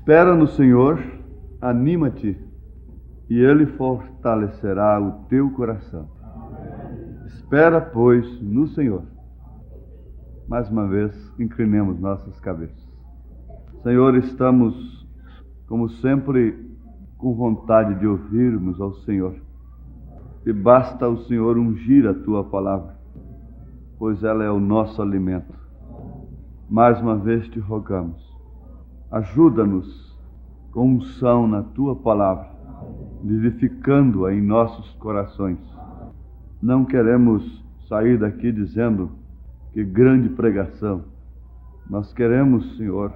Espera no Senhor, anima-te, e Ele fortalecerá o teu coração. Espera, pois, no Senhor. Mais uma vez, inclinemos nossas cabeças. Senhor, estamos, como sempre, com vontade de ouvirmos ao Senhor. E basta o Senhor ungir a Tua palavra, pois ela é o nosso alimento. Mais uma vez te rogamos, ajuda-nos com unção na Tua palavra, vivificando-a em nossos corações. Não queremos sair daqui dizendo que grande pregação. Nós queremos, Senhor,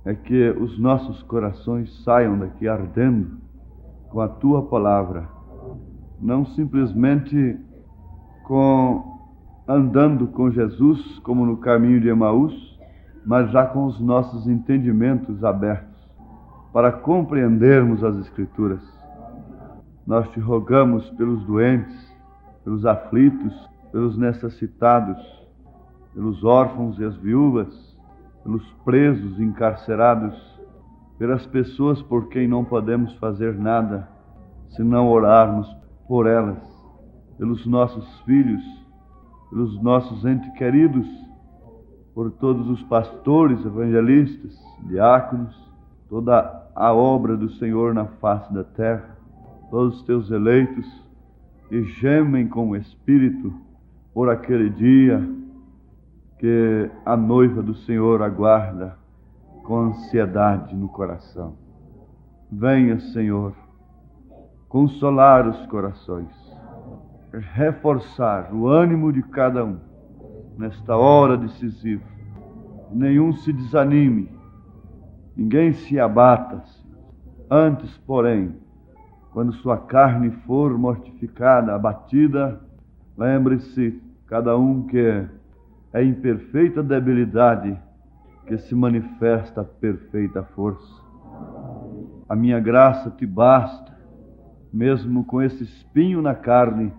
é que os nossos corações saiam daqui ardendo com a Tua palavra, não simplesmente andando com Jesus como no caminho de Emaús, mas já com os nossos entendimentos abertos para compreendermos as Escrituras. Nós te rogamos pelos doentes, pelos aflitos, pelos necessitados, pelos órfãos e as viúvas, pelos presos e encarcerados, pelas pessoas por quem não podemos fazer nada, senão orarmos por elas, pelos nossos filhos, pelos nossos entes queridos, por todos os pastores, evangelistas, diáconos, toda a obra do Senhor na face da terra, todos os teus eleitos que gemem com o Espírito por aquele dia que a noiva do Senhor aguarda com ansiedade no coração. Venha, Senhor, consolar os corações, reforçar o ânimo de cada um nesta hora decisiva. Nenhum se desanime, ninguém se abata. Antes, porém, quando sua carne for mortificada, abatida, lembre-se, cada um que é em perfeita debilidade, que se manifesta a perfeita força. A minha graça te basta, mesmo com esse espinho na carne,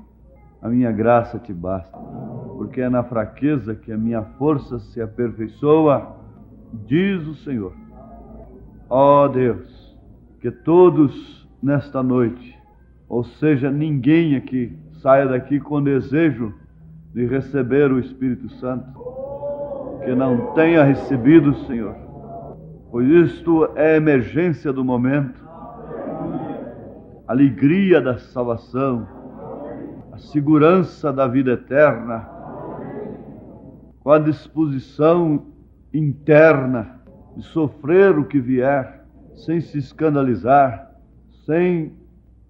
a minha graça te basta, porque é na fraqueza que a minha força se aperfeiçoa, diz o Senhor. Ó Deus, que todos nesta noite, ou seja, ninguém aqui saia daqui com desejo de receber o Espírito Santo, que não tenha recebido, Senhor, pois isto é a emergência do momento, alegria da salvação, a segurança da vida eterna, com a disposição interna de sofrer o que vier, sem se escandalizar, sem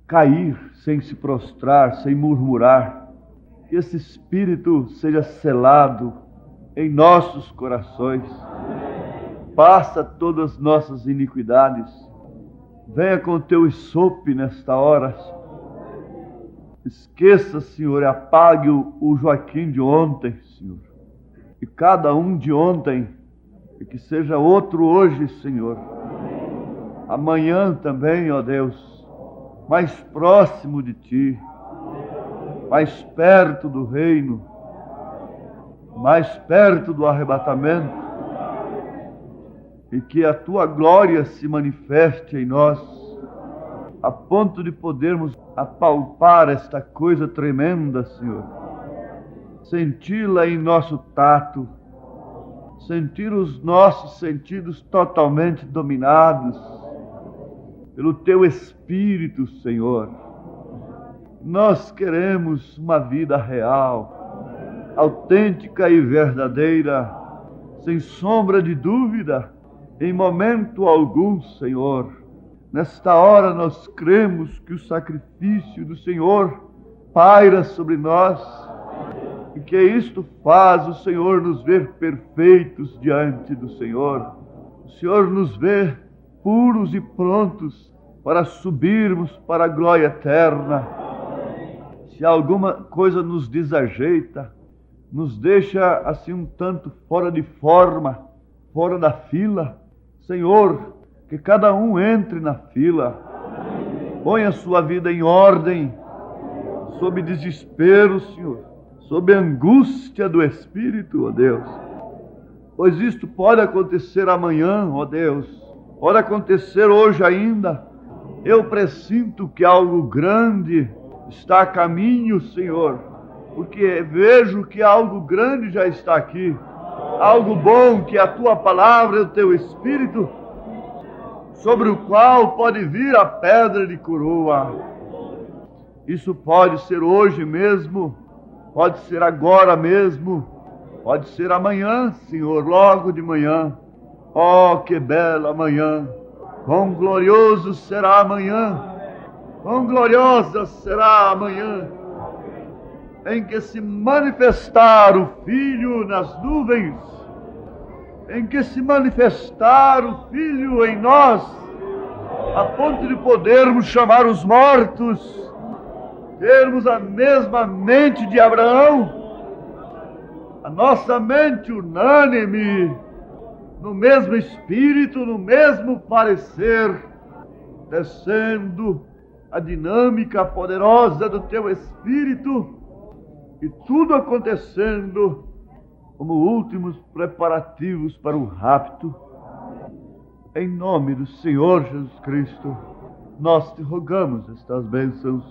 cair, sem se prostrar, sem murmurar. Que esse Espírito seja selado em nossos corações, passa todas as nossas iniquidades. Venha com o teu esope nesta hora. Esqueça, Senhor, e apague o Joaquim de ontem, Senhor. E cada um de ontem, e que seja outro hoje, Senhor. Amanhã também, ó Deus, mais próximo de Ti, mais perto do reino, mais perto do arrebatamento, e que a Tua glória se manifeste em nós, a ponto de podermos apalpar esta coisa tremenda, Senhor, senti-la em nosso tato, sentir os nossos sentidos totalmente dominados pelo Teu Espírito, Senhor. Nós queremos uma vida real, autêntica e verdadeira, sem sombra de dúvida, em momento algum, Senhor. Nesta hora nós cremos que o sacrifício do Senhor paira sobre nós e que isto faz o Senhor nos ver perfeitos diante do Senhor. O Senhor nos vê puros e prontos para subirmos para a glória eterna. Se alguma coisa nos desajeita, nos deixa assim um tanto fora de forma, fora da fila, Senhor, que cada um entre na fila, ponha a sua vida em ordem, sob desespero, Senhor, sob a angústia do Espírito, ó Deus. Pois isto pode acontecer amanhã, ó Deus, pode acontecer hoje ainda. Eu pressinto que algo grande está a caminho, Senhor, porque vejo que algo grande já está aqui. Algo bom, que é a Tua palavra e o Teu Espírito, sobre o qual pode vir a pedra de coroa. Isso pode ser hoje mesmo, pode ser agora mesmo, pode ser amanhã, Senhor, logo de manhã. Oh, que bela manhã! Quão glorioso será amanhã! Quão gloriosa será amanhã, em que se manifestar o Filho nas nuvens, em que se manifestar o Filho em nós, a ponto de podermos chamar os mortos, termos a mesma mente de Abraão, a nossa mente unânime, no mesmo espírito, no mesmo parecer, descendo a dinâmica poderosa do Teu Espírito, e tudo acontecendo como últimos preparativos para o rapto. Em nome do Senhor Jesus Cristo, nós te rogamos estas bênçãos.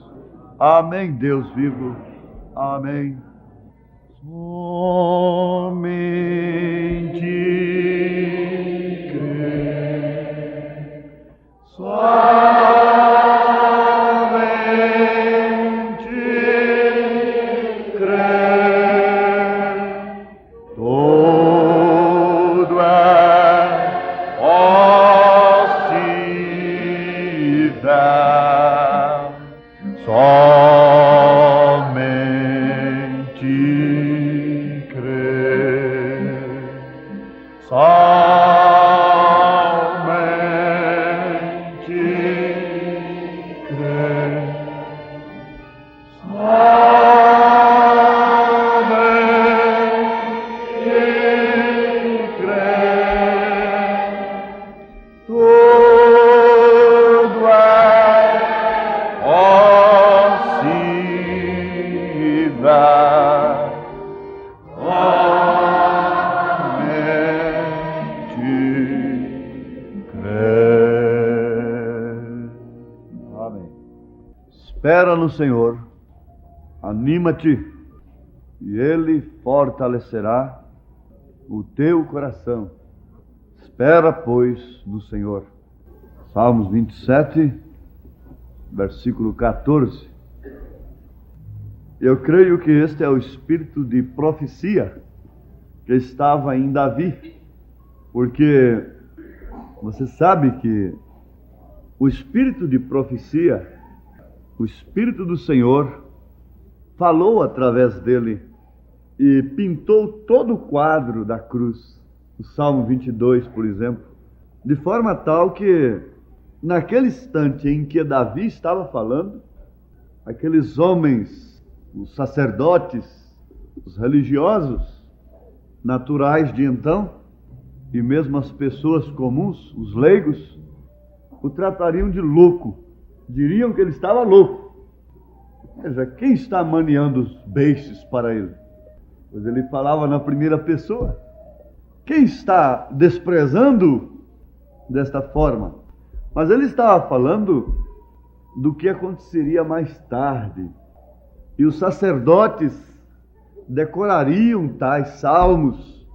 Amém, Deus vivo. Amém. Somente crê. Espera no Senhor, anima-te, e Ele fortalecerá o teu coração. Espera, pois, no Senhor. Salmos 27, versículo 14. Eu creio que este é o espírito de profecia que estava em Davi, porque você sabe que o espírito de profecia, o Espírito do Senhor, falou através dele e pintou todo o quadro da cruz. O Salmo 22, por exemplo, de forma tal que, naquele instante em que Davi estava falando, aqueles homens, os sacerdotes, os religiosos, naturais de então, e mesmo as pessoas comuns, os leigos, o tratariam de louco. Diriam que ele estava louco. Veja, quem está maniando os beixes para ele? Pois ele falava na primeira pessoa. Quem está desprezando desta forma? Mas ele estava falando do que aconteceria mais tarde. E os sacerdotes decorariam tais salmos,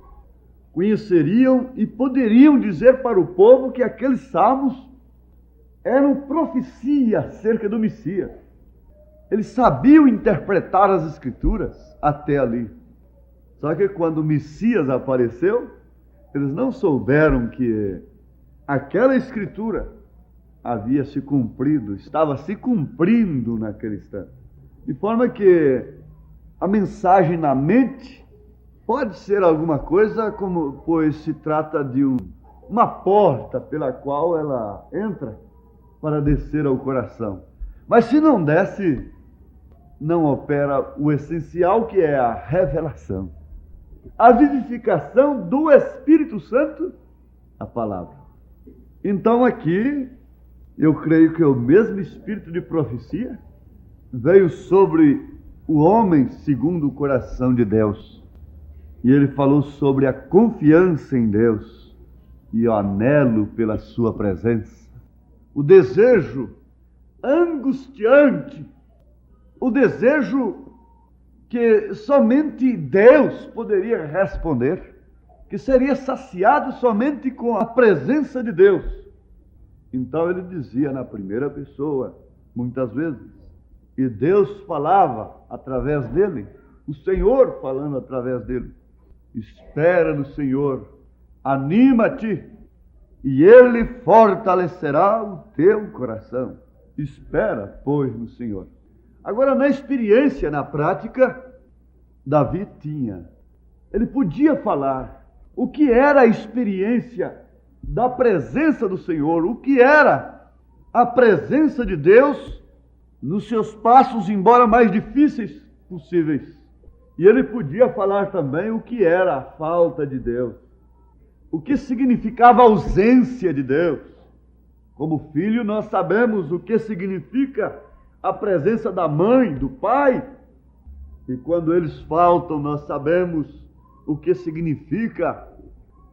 conheceriam e poderiam dizer para o povo que aqueles salmos eram profecia acerca do Messias. Eles sabiam interpretar as Escrituras até ali. Só que quando o Messias apareceu, eles não souberam que aquela Escritura havia se cumprido, estava se cumprindo naquele instante. De forma que a mensagem na mente pode ser alguma coisa, como, pois se trata de uma porta pela qual ela entra para descer ao coração. Mas se não desce, não opera o essencial, que é a revelação, a vivificação do Espírito Santo, a palavra. Então aqui, eu creio que o mesmo espírito de profecia veio sobre o homem segundo o coração de Deus. E ele falou sobre a confiança em Deus e o anelo pela sua presença, o desejo angustiante, o desejo que somente Deus poderia responder, que seria saciado somente com a presença de Deus. Então ele dizia na primeira pessoa, muitas vezes, e Deus falava através dele, o Senhor falando através dele. Espera no Senhor, anima-te, e Ele fortalecerá o teu coração. Espera, pois, no Senhor. Agora, na experiência, na prática, Davi tinha. Ele podia falar o que era a experiência da presença do Senhor, o que era a presença de Deus nos seus passos, embora mais difíceis possíveis. E ele podia falar também o que era a falta de Deus, o que significava a ausência de Deus. Como filho, nós sabemos o que significa a presença da mãe, do pai, e quando eles faltam, nós sabemos o que significa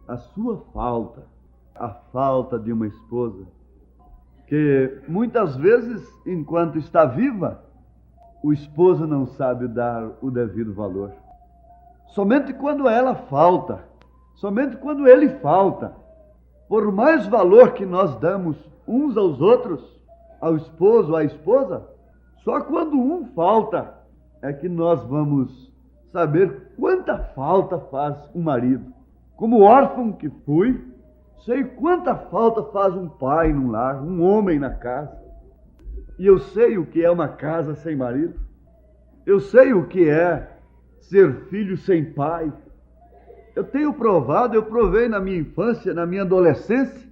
a sua falta, a falta de uma esposa, que muitas vezes, enquanto está viva, o esposo não sabe dar o devido valor. Somente quando ela falta, somente quando ele falta, por mais valor que nós damos uns aos outros, ao esposo, à esposa, só quando um falta é que nós vamos saber quanta falta faz um marido. Como órfão que fui, sei quanta falta faz um pai num lar, um homem na casa. E eu sei o que é uma casa sem marido. Eu sei o que é ser filho sem pai. Eu tenho provado, eu provei na minha infância, na minha adolescência,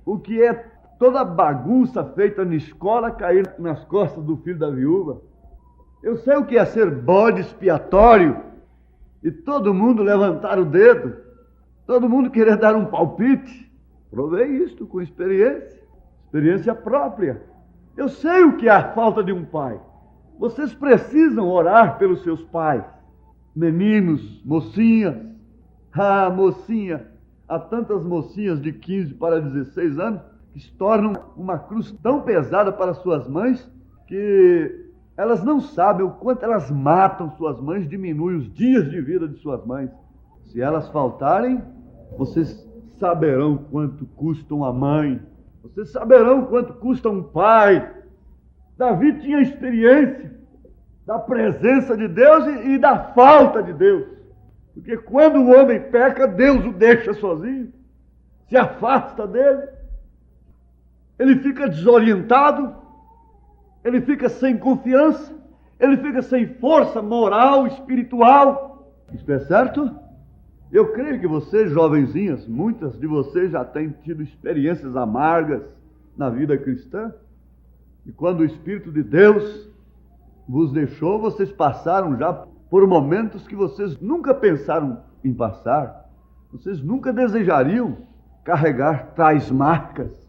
o que é toda a bagunça feita na escola cair nas costas do filho da viúva. Eu sei o que é ser bode expiatório e todo mundo levantar o dedo, todo mundo querer dar um palpite. Provei isto com experiência própria. Eu sei o que é a falta de um pai. Vocês precisam orar pelos seus pais, meninos, mocinhas. Ah, mocinha, há tantas mocinhas de 15 para 16 anos que se tornam uma cruz tão pesada para suas mães que elas não sabem o quanto elas matam suas mães, diminuem os dias de vida de suas mães. Se elas faltarem, vocês saberão quanto custa uma mãe, vocês saberão quanto custa um pai. Davi tinha experiência da presença de Deus e da falta de Deus. Porque quando o homem peca, Deus o deixa sozinho, se afasta dele, ele fica desorientado, ele fica sem confiança, ele fica sem força moral, espiritual. Isto é certo? Eu creio que vocês, jovenzinhas, muitas de vocês já têm tido experiências amargas na vida cristã. E quando o Espírito de Deus vos deixou, vocês passaram já por momentos que vocês nunca pensaram em passar. Vocês nunca desejariam carregar tais marcas,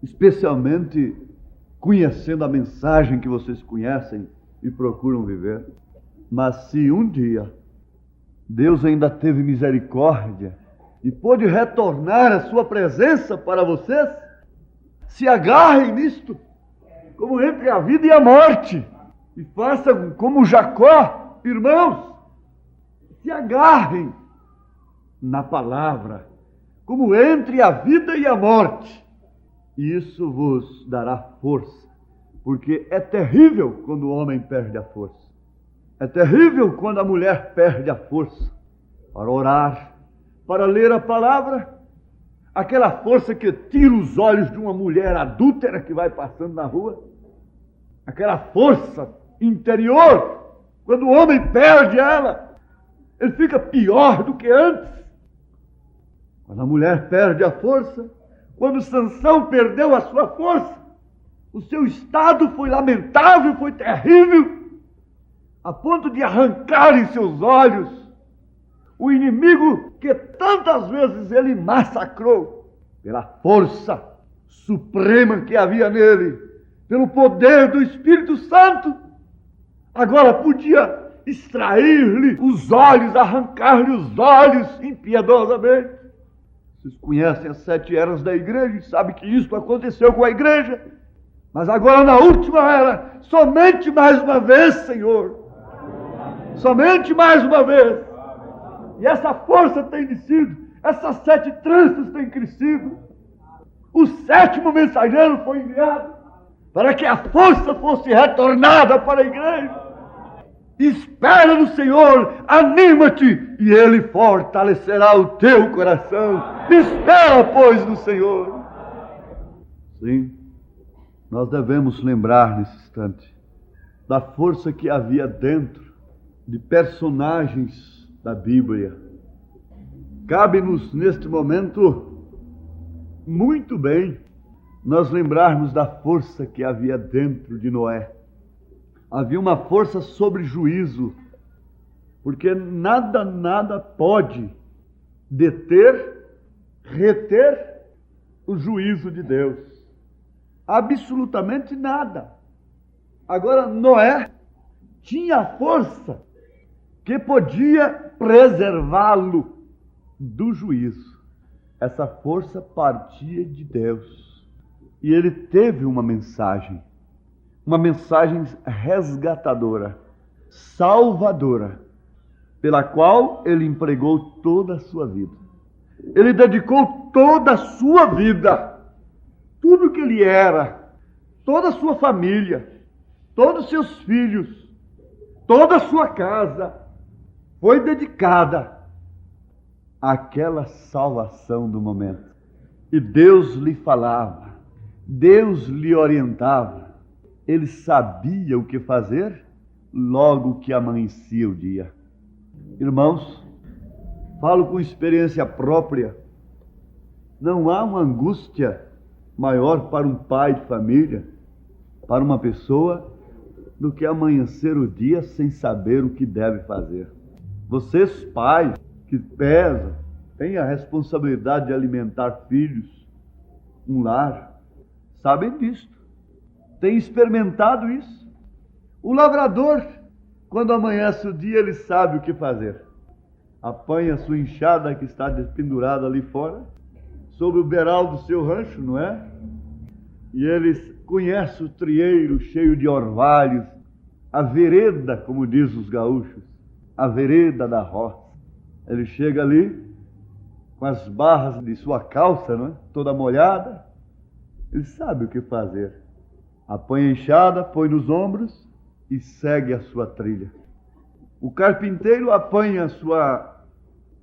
especialmente conhecendo a mensagem que vocês conhecem e procuram viver. Mas se um dia Deus ainda teve misericórdia e pôde retornar a sua presença para vocês, se agarrem nisto, como entre a vida e a morte, e façam como Jacó, irmãos, se agarrem na palavra, como entre a vida e a morte, e isso vos dará força, porque é terrível quando o homem perde a força, é terrível quando a mulher perde a força para orar, para ler a palavra, aquela força que tira os olhos de uma mulher adúltera que vai passando na rua, aquela força interior, quando o homem perde ela, ele fica pior do que antes. Quando a mulher perde a força, quando Sansão perdeu a sua força, o seu estado foi lamentável, foi terrível, a ponto de arrancarem seus olhos o inimigo que tantas vezes ele massacrou, pela força suprema que havia nele, pelo poder do Espírito Santo, agora podia extrair-lhe os olhos, arrancar-lhe os olhos impiedosamente. Vocês conhecem as 7 eras da igreja e sabem que isso aconteceu com a igreja. Mas agora na última era, somente mais uma vez, Senhor. Somente mais uma vez. E essa força tem descido, essas 7 tranças têm crescido. O 7º mensageiro foi enviado para que a força fosse retornada para a igreja. Espera no Senhor, anima-te, e Ele fortalecerá o teu coração. Espera, pois, no Senhor. Sim, nós devemos lembrar nesse instante da força que havia dentro de personagens da Bíblia. Cabe-nos, neste momento, muito bem, nós lembrarmos da força que havia dentro de Noé. Havia uma força sobre juízo, porque nada pode deter, reter o juízo de Deus. Absolutamente nada. Agora, Noé tinha força que podia preservá-lo do juízo. Essa força partia de Deus. E ele teve uma mensagem resgatadora, salvadora, pela qual ele empregou toda a sua vida. Ele dedicou toda a sua vida, tudo que ele era, toda a sua família, todos os seus filhos, toda a sua casa, foi dedicada àquela salvação do momento. E Deus lhe falava, Deus lhe orientava. Ele sabia o que fazer logo que amanhecia o dia. Irmãos, falo com experiência própria. Não há uma angústia maior para um pai de família, para uma pessoa, do que amanhecer o dia sem saber o que deve fazer. Vocês, pais, que pesam, têm a responsabilidade de alimentar filhos, um lar, sabem disto. Tem experimentado isso. O lavrador, quando amanhece o dia, ele sabe o que fazer. Apanha a sua enxada que está pendurada ali fora, sobre o beiral do seu rancho, não é? E ele conhece o trieiro cheio de orvalhos, a vereda, como diz os gaúchos, a vereda da roça. Ele chega ali, com as barras de sua calça, não é? Toda molhada, ele sabe o que fazer. Apanha a enxada, põe nos ombros e segue a sua trilha. O carpinteiro apanha a sua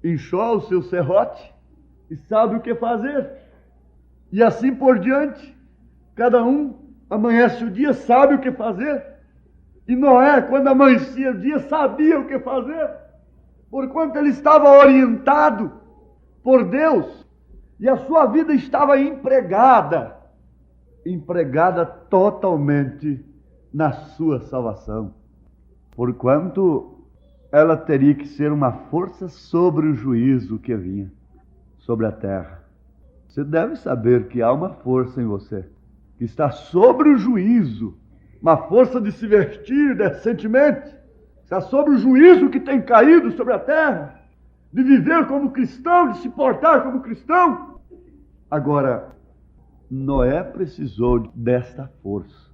enxó, o seu serrote, e sabe o que fazer. E assim por diante, cada um amanhece o dia, sabe o que fazer. E Noé, quando amanhecia o dia, sabia o que fazer, porquanto ele estava orientado por Deus, e a sua vida estava empregada totalmente na sua salvação, porquanto ela teria que ser uma força sobre o juízo que vinha sobre a terra. Você deve saber que há uma força em você, que está sobre o juízo, uma força de se vestir decentemente, está sobre o juízo que tem caído sobre a terra, de viver como cristão, de se portar como cristão. Agora, Noé precisou desta força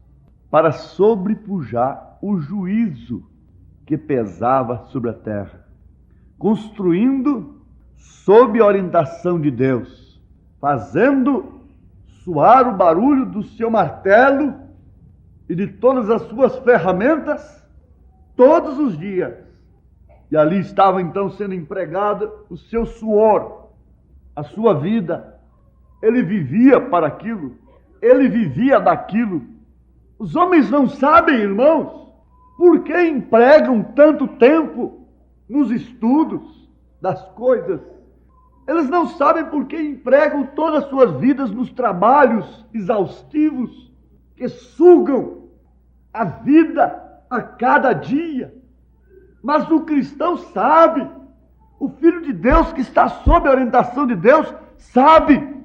para sobrepujar o juízo que pesava sobre a terra, construindo sob a orientação de Deus, fazendo soar o barulho do seu martelo e de todas as suas ferramentas todos os dias. E ali estava então sendo empregado o seu suor, a sua vida. Ele vivia para aquilo, ele vivia daquilo. Os homens não sabem, irmãos, por que empregam tanto tempo nos estudos das coisas. Eles não sabem por que empregam todas as suas vidas nos trabalhos exaustivos que sugam a vida a cada dia. Mas o cristão sabe, o Filho de Deus que está sob a orientação de Deus, sabe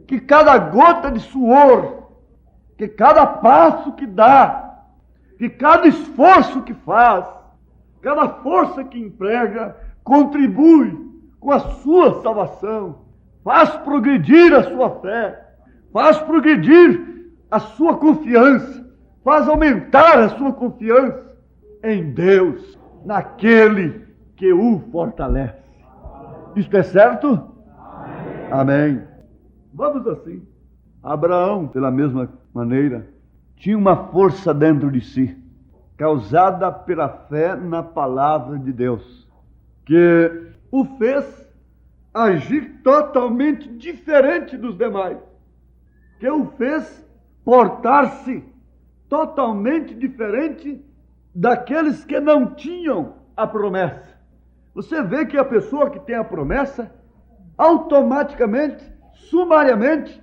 que cada gota de suor, que cada passo que dá, que cada esforço que faz, cada força que emprega, contribui com a sua salvação, faz progredir a sua fé, faz progredir a sua confiança, faz aumentar a sua confiança em Deus, naquele que o fortalece. Isto é certo? Amém. Vamos assim. Abraão, pela mesma maneira, tinha uma força dentro de si, causada pela fé na palavra de Deus, que o fez agir totalmente diferente dos demais, que o fez portar-se totalmente diferente daqueles que não tinham a promessa. Você vê que a pessoa que tem a promessa, automaticamente, sumariamente,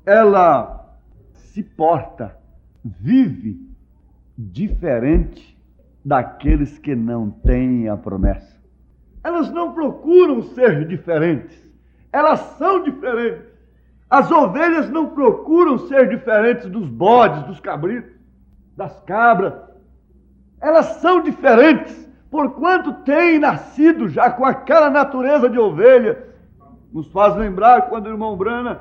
ela se porta, vive diferente daqueles que não têm a promessa. Elas não procuram ser diferentes, elas são diferentes. As ovelhas não procuram ser diferentes dos bodes, dos cabritos, das cabras. Elas são diferentes, porquanto têm nascido já com aquela natureza de ovelha. Nos faz lembrar quando o irmão Brana,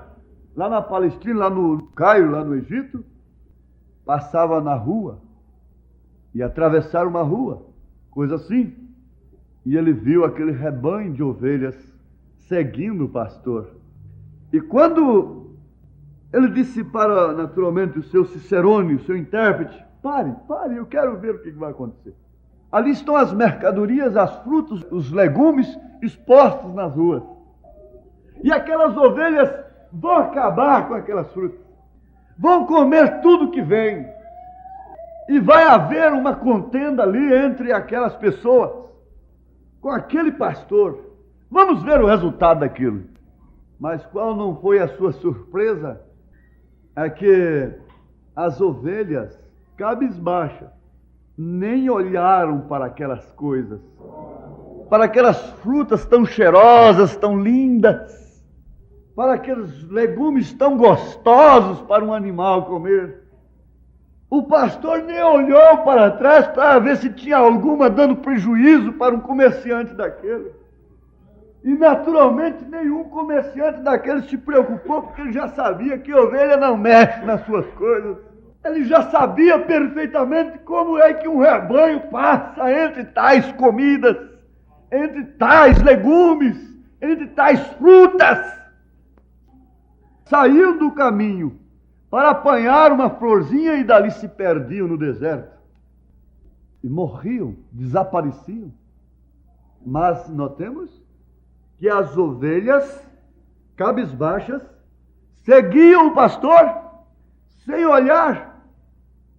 lá na Palestina, lá no Cairo, lá no Egito, passava na rua, e atravessar uma rua, coisa assim, e ele viu aquele rebanho de ovelhas seguindo o pastor. E quando ele disse para, naturalmente, o seu cicerone, o seu intérprete, pare, eu quero ver o que vai acontecer. Ali estão as mercadorias, as frutas, os legumes expostos nas ruas. E aquelas ovelhas vão acabar com aquelas frutas, vão comer tudo que vem. E vai haver uma contenda ali entre aquelas pessoas, com aquele pastor. Vamos ver o resultado daquilo. Mas qual não foi a sua surpresa? É que as ovelhas, cabisbaixas, nem olharam para aquelas coisas, para aquelas frutas tão cheirosas, tão lindas, para aqueles legumes tão gostosos para um animal comer. O pastor nem olhou para trás para ver se tinha alguma dando prejuízo para um comerciante daquele. E naturalmente nenhum comerciante daquele se preocupou, porque ele já sabia que ovelha não mexe nas suas coisas. Ele já sabia perfeitamente como é que um rebanho passa entre tais comidas, entre tais legumes, entre tais frutas. Saíam do caminho para apanhar uma florzinha e dali se perdiam no deserto. E morriam, desapareciam. Mas notemos que as ovelhas, cabisbaixas, seguiam o pastor sem olhar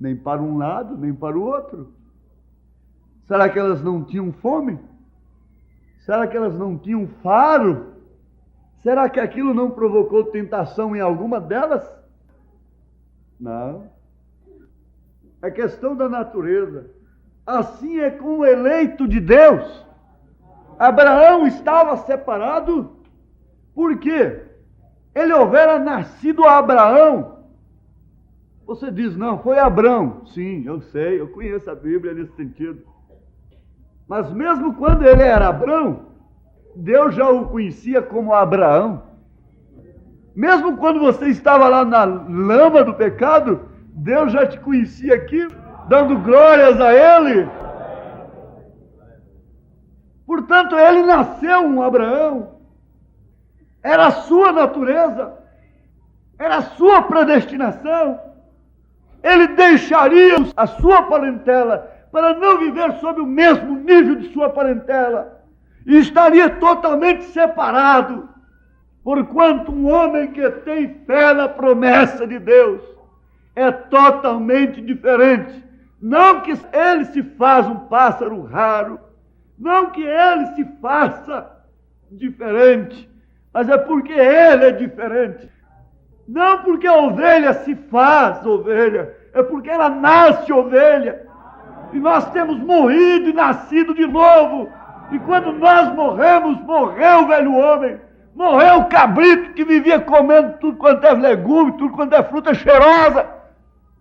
nem para um lado, nem para o outro. Será que elas não tinham fome? Será que elas não tinham faro? Será que aquilo não provocou tentação em alguma delas? Não. É questão da natureza. Assim é com o eleito de Deus. Abraão estava separado porque ele houvera nascido a Abraão. Você diz, não, foi Abrão. Sim, eu sei, eu conheço a Bíblia nesse sentido. Mas mesmo quando ele era Abrão, Deus já o conhecia como Abraão. Mesmo quando você estava lá na lama do pecado, Deus já te conhecia aqui, dando glórias a Ele. Portanto, ele nasceu um Abraão. Era a sua natureza, era a sua predestinação. Ele deixaria a sua parentela para não viver sob o mesmo nível de sua parentela. E estaria totalmente separado. Porquanto um homem que tem fé na promessa de Deus é totalmente diferente. Não que ele se faz um pássaro raro, não que ele se faça diferente, mas é porque ele é diferente. Não porque a ovelha se faz ovelha, é porque ela nasce ovelha. E nós temos morrido e nascido de novo. E quando nós morremos, morreu o velho homem. Morreu o cabrito que vivia comendo tudo quanto é legume, tudo quanto é fruta cheirosa,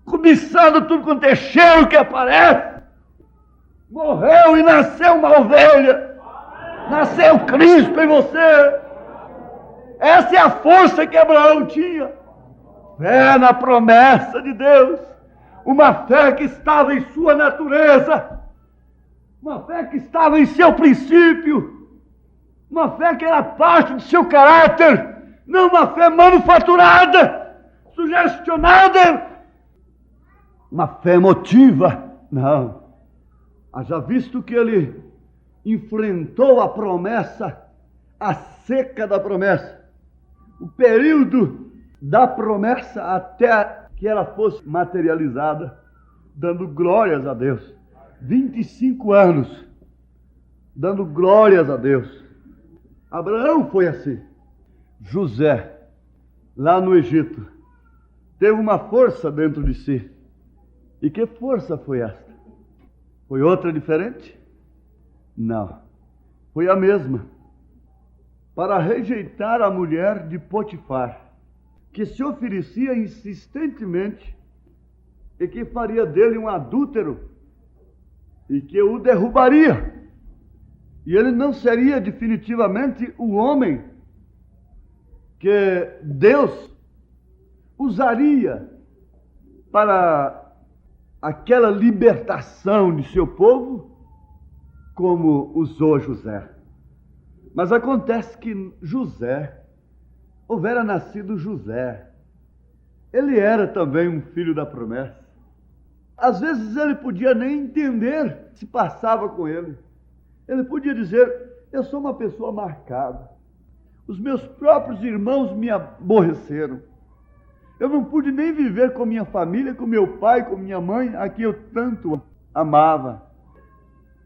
cobiçando tudo quanto é cheiro que aparece. Morreu e nasceu uma ovelha. Nasceu Cristo em você. Essa Essa é a força que Abraão tinha. Fé na promessa de Deus. Uma fé que estava em sua natureza. Uma fé que estava em seu princípio. Uma fé que era parte de seu caráter. Não uma fé manufaturada, sugestionada. Uma fé emotiva. Não. Haja visto que ele enfrentou a promessa, a seca da promessa, o período da promessa até que ela fosse materializada, dando glórias a Deus. 25 anos, dando glórias a Deus. Abraão foi assim. José, lá no Egito, teve uma força dentro de si. E que força foi esta? Foi outra diferente? Não, foi a mesma. Para rejeitar a mulher de Potifar, que se oferecia insistentemente e que faria dele um adúltero e que o derrubaria. E ele não seria definitivamente o homem que Deus usaria para aquela libertação de seu povo, como usou José. Mas acontece que José, houvera nascido José, ele era também um filho da promessa. Às vezes ele podia nem entender o que se passava com ele. Ele podia dizer: eu sou uma pessoa marcada. Os meus próprios irmãos me aborreceram. Eu não pude nem viver com minha família, com meu pai, com minha mãe, a quem eu tanto amava.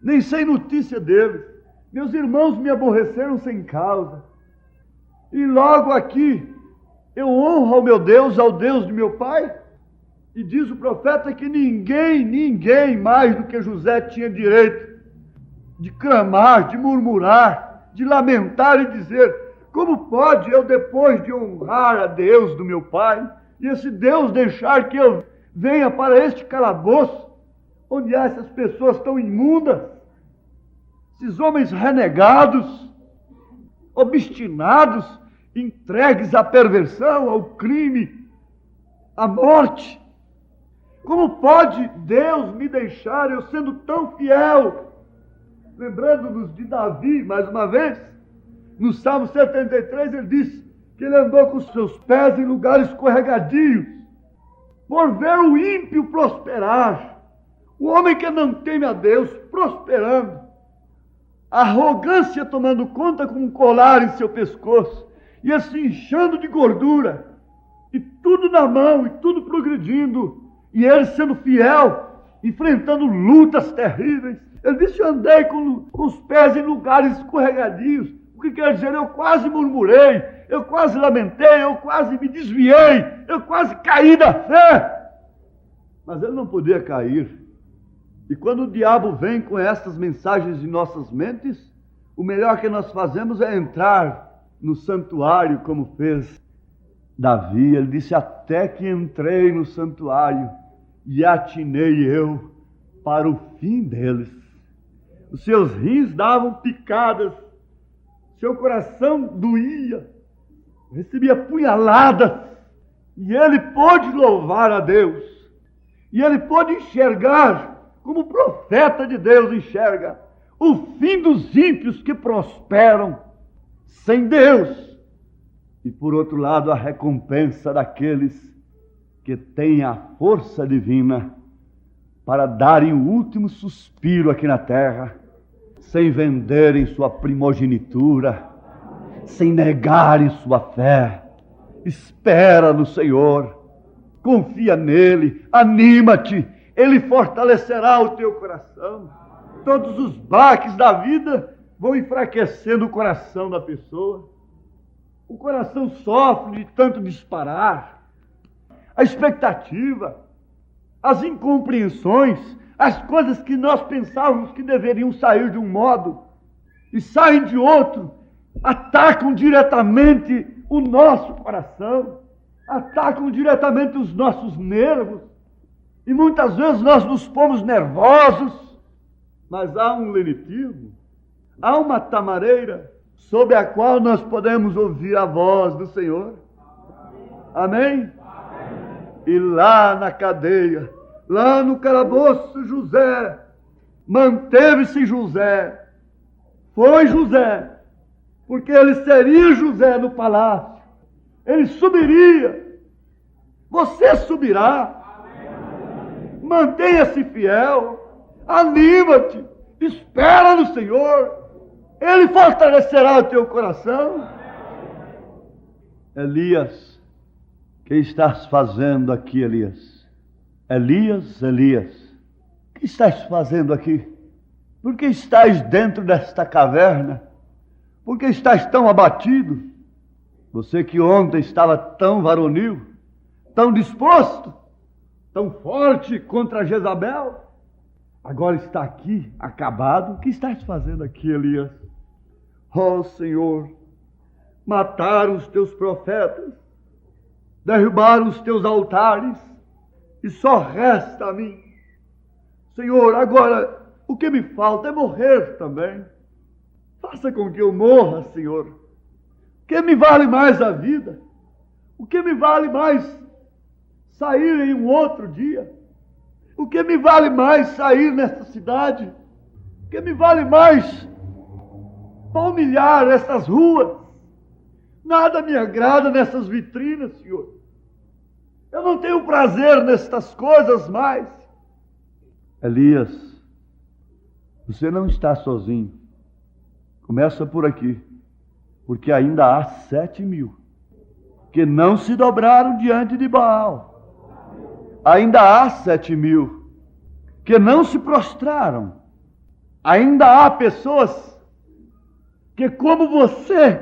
Nem sei notícia deles. Meus irmãos me aborreceram sem causa. E logo aqui eu honro ao meu Deus, ao Deus de meu pai. E diz o profeta que ninguém mais do que José tinha direito de clamar, de murmurar, de lamentar e dizer: como pode eu, depois de honrar a Deus do meu pai, e esse Deus deixar que eu venha para este calabouço, onde essas pessoas tão imundas, esses homens renegados, obstinados, entregues à perversão, ao crime, à morte. Como pode Deus me deixar, eu sendo tão fiel? Lembrando-nos de Davi, mais uma vez, no Salmo 73, ele diz que ele andou com os seus pés em lugares escorregadios, por ver o ímpio prosperar, o homem que não teme a Deus prosperando, a arrogância tomando conta com um colar em seu pescoço, e assim inchando de gordura, e tudo na mão, e tudo progredindo, e ele sendo fiel, enfrentando lutas terríveis. Ele disse: eu andei com os pés em lugares escorregadios. O que quer dizer? Eu quase murmurei, eu quase lamentei, eu quase me desviei, eu quase caí da fé. Mas ele não podia cair. E quando o diabo vem com essas mensagens em nossas mentes, o melhor que nós fazemos é entrar no santuário, como fez Davi. Ele disse: até que entrei no santuário e atinei eu para o fim deles. Os seus rins davam picadas, seu coração doía, recebia punhaladas, e ele pôde louvar a Deus, e ele pôde enxergar, como o profeta de Deus enxerga, o fim dos ímpios que prosperam sem Deus, e por outro lado a recompensa daqueles que têm a força divina para darem o último suspiro aqui na terra, sem venderem sua primogenitura, sem negarem sua fé. Espera no Senhor, confia nele, anima-te, ele fortalecerá o teu coração. Todos os baques da vida vão enfraquecendo o coração da pessoa. O coração sofre de tanto disparar. A expectativa, as incompreensões, as coisas que nós pensávamos que deveriam sair de um modo e saem de outro, atacam diretamente o nosso coração, atacam diretamente os nossos nervos, e muitas vezes nós nos pomos nervosos. Mas há um lenitivo, há uma tamareira, sob a qual nós podemos ouvir a voz do Senhor. Amém? E lá na cadeia, lá no calabouço, José, manteve-se José, foi José, porque ele seria José no palácio, ele subiria, você subirá, mantenha-se fiel, anima-te, espera no Senhor, Ele fortalecerá o teu coração. Elias, que estás fazendo aqui, Elias? Elias, Elias, o que estás fazendo aqui? Por que estás dentro desta caverna? Por que estás tão abatido? Você que ontem estava tão varonil, tão disposto, tão forte contra Jezabel, agora está aqui, acabado. O que estás fazendo aqui, Elias? Ó Senhor, mataram os teus profetas, derrubaram os teus altares, e só resta a mim. Senhor, agora o que me falta é morrer também. Faça com que eu morra, Senhor. O que me vale mais a vida? O que me vale mais sair em um outro dia? O que me vale mais sair nesta cidade? O que me vale mais palmilhar essas ruas? Nada me agrada nessas vitrinas, Senhor. Eu não tenho prazer nestas coisas mais. Elias, você não está sozinho. Começa por aqui, porque ainda há 7.000 que não se dobraram diante de Baal. Ainda há 7.000 que não se prostraram. Ainda há pessoas que, como você,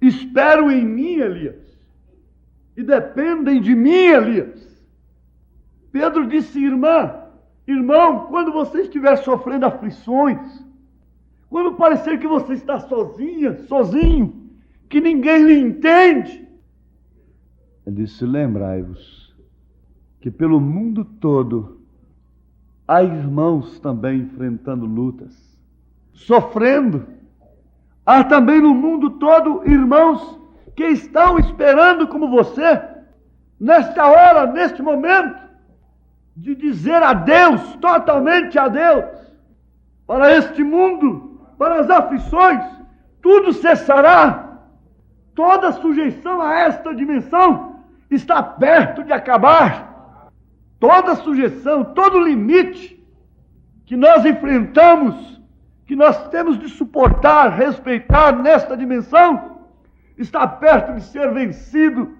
esperam em mim, Elias, e dependem de mim, Elias. Pedro disse: irmão, quando você estiver sofrendo aflições, quando parecer que você está sozinho, que ninguém lhe entende, ele disse: lembrai-vos que pelo mundo todo há irmãos também enfrentando lutas, sofrendo. Há também no mundo todo irmãos que estão esperando como você, nesta hora, neste momento, de dizer adeus, totalmente adeus, para este mundo, para as aflições. Tudo cessará. Toda sujeição a esta dimensão está perto de acabar. Toda sujeição, todo limite que nós enfrentamos, que nós temos de suportar, respeitar nesta dimensão, está perto de ser vencido,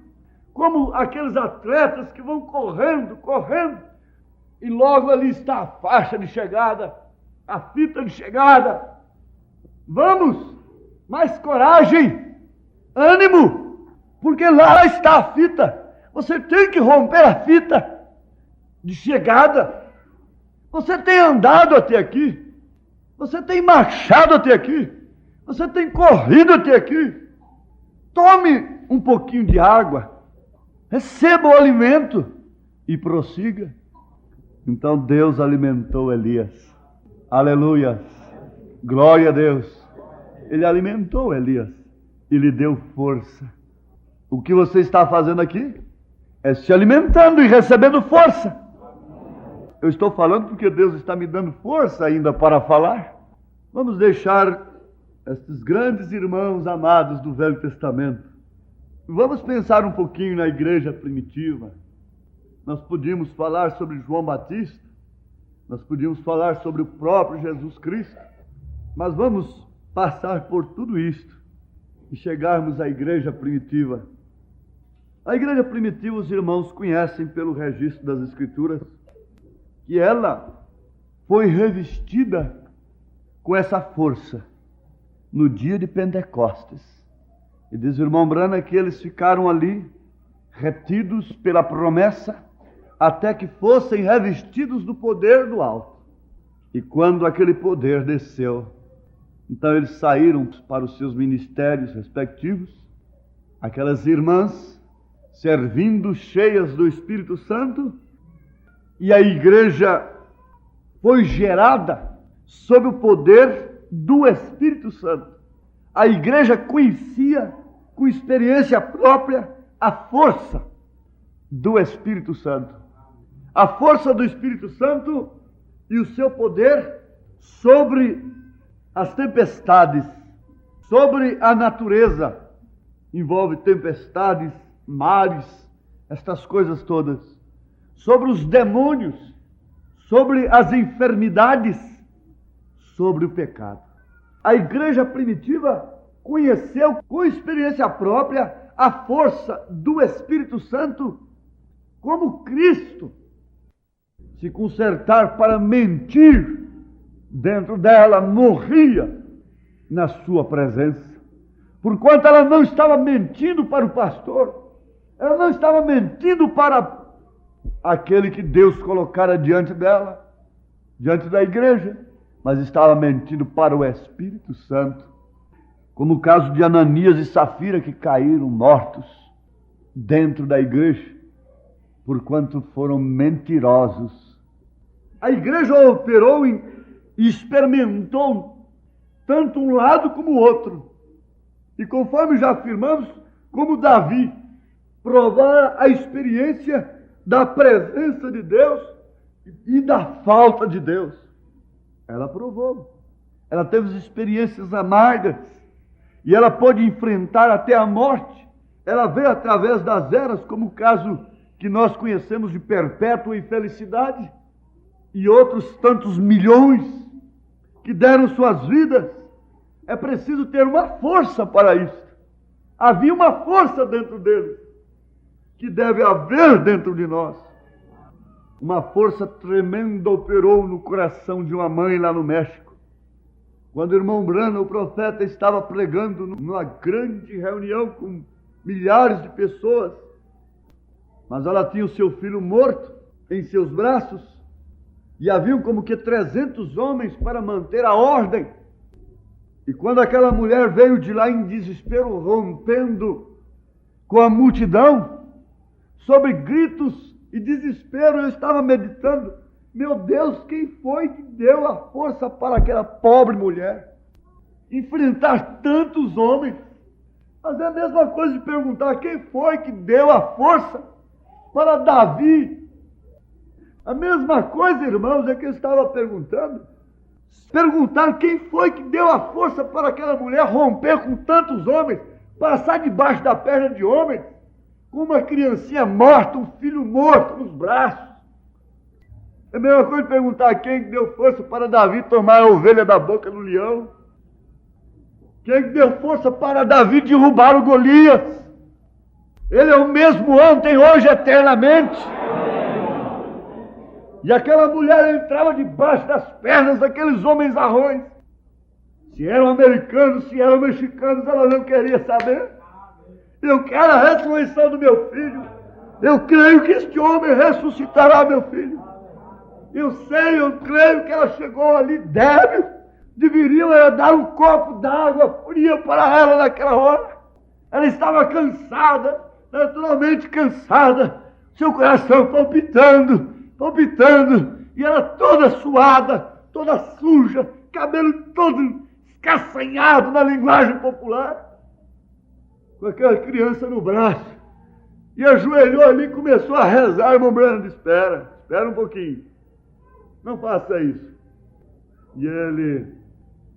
como aqueles atletas que vão correndo, e logo ali está a faixa de chegada, a fita de chegada. Vamos, mais coragem, ânimo, porque lá está a fita. Você tem que romper a fita de chegada. Você tem andado até aqui, você tem marchado até aqui, você tem corrido até aqui. Tome um pouquinho de água, receba o alimento e prossiga. Então Deus alimentou Elias. Aleluia! Glória a Deus! Ele alimentou Elias e lhe deu força. O que você está fazendo aqui é se alimentando e recebendo força. Eu estou falando porque Deus está me dando força ainda para falar. Vamos deixar estes grandes irmãos amados do Velho Testamento. Vamos pensar um pouquinho na igreja primitiva. Nós podíamos falar sobre João Batista, nós podíamos falar sobre o próprio Jesus Cristo, mas vamos passar por tudo isto e chegarmos à igreja primitiva. A igreja primitiva, os irmãos conhecem pelo registro das Escrituras, que ela foi revestida com essa força no dia de Pentecostes. E diz o irmão Branham que eles ficaram ali retidos pela promessa até que fossem revestidos do poder do alto. E quando aquele poder desceu, então eles saíram para os seus ministérios respectivos, aquelas irmãs servindo cheias do Espírito Santo, e a igreja foi gerada sob o poder do Espírito Santo. A igreja conhecia, com experiência própria, a força do Espírito Santo. A força do Espírito Santo e o seu poder sobre as tempestades, sobre a natureza. Envolve tempestades, mares, estas coisas todas. Sobre os demônios, sobre as enfermidades, sobre o pecado. A igreja primitiva conheceu com experiência própria a força do Espírito Santo, como Cristo se consertar para mentir dentro dela, morria na sua presença. Porquanto ela não estava mentindo para o pastor, ela não estava mentindo para aquele que Deus colocara diante dela, diante da igreja, mas estava mentindo para o Espírito Santo, como o caso de Ananias e Safira, que caíram mortos dentro da igreja, porquanto foram mentirosos. A igreja operou e experimentou tanto um lado como o outro. E conforme já afirmamos, como Davi, provar a experiência da presença de Deus e da falta de Deus. Ela provou. Ela teve experiências amargas e ela pôde enfrentar até a morte. Ela veio através das eras, como o caso que nós conhecemos de perpétua infelicidade, e outros tantos milhões que deram suas vidas. É preciso ter uma força para isso. Havia uma força dentro deles, que deve haver dentro de nós. Uma força tremenda operou no coração de uma mãe lá no México. Quando o irmão Branham, o profeta, estava pregando numa grande reunião com milhares de pessoas, mas ela tinha o seu filho morto em seus braços, e haviam como que 300 homens para manter a ordem. E quando aquela mulher veio de lá em desespero, rompendo com a multidão, sobre gritos e desespero, eu estava meditando: meu Deus, quem foi que deu a força para aquela pobre mulher enfrentar tantos homens? Mas é a mesma coisa de perguntar: quem foi que deu a força para Davi? A mesma coisa, irmãos, é que eu estava perguntando. Perguntar quem foi que deu a força para aquela mulher romper com tantos homens, passar debaixo da perna de homens, com uma criancinha morta, um filho morto nos braços. É a mesma coisa de perguntar quem deu força para Davi tomar a ovelha da boca do leão. Quem deu força para Davi derrubar o Golias. Ele é o mesmo ontem, hoje, eternamente. E aquela mulher entrava debaixo das pernas daqueles homens arrões. Se eram americanos, se eram mexicanos, ela não queria saber. Eu quero a ressurreição do meu filho. Eu creio que este homem ressuscitará meu filho. Eu creio que ela chegou ali débil. Deveriam dar um copo d'água fria para ela naquela hora. Ela estava cansada, naturalmente cansada. Seu coração palpitando, e ela toda suada, toda suja, cabelo todo escaçanhado na linguagem popular, com aquela criança no braço, e ajoelhou ali e começou a rezar. Irmão Branham, espera um pouquinho, não faça isso. E ele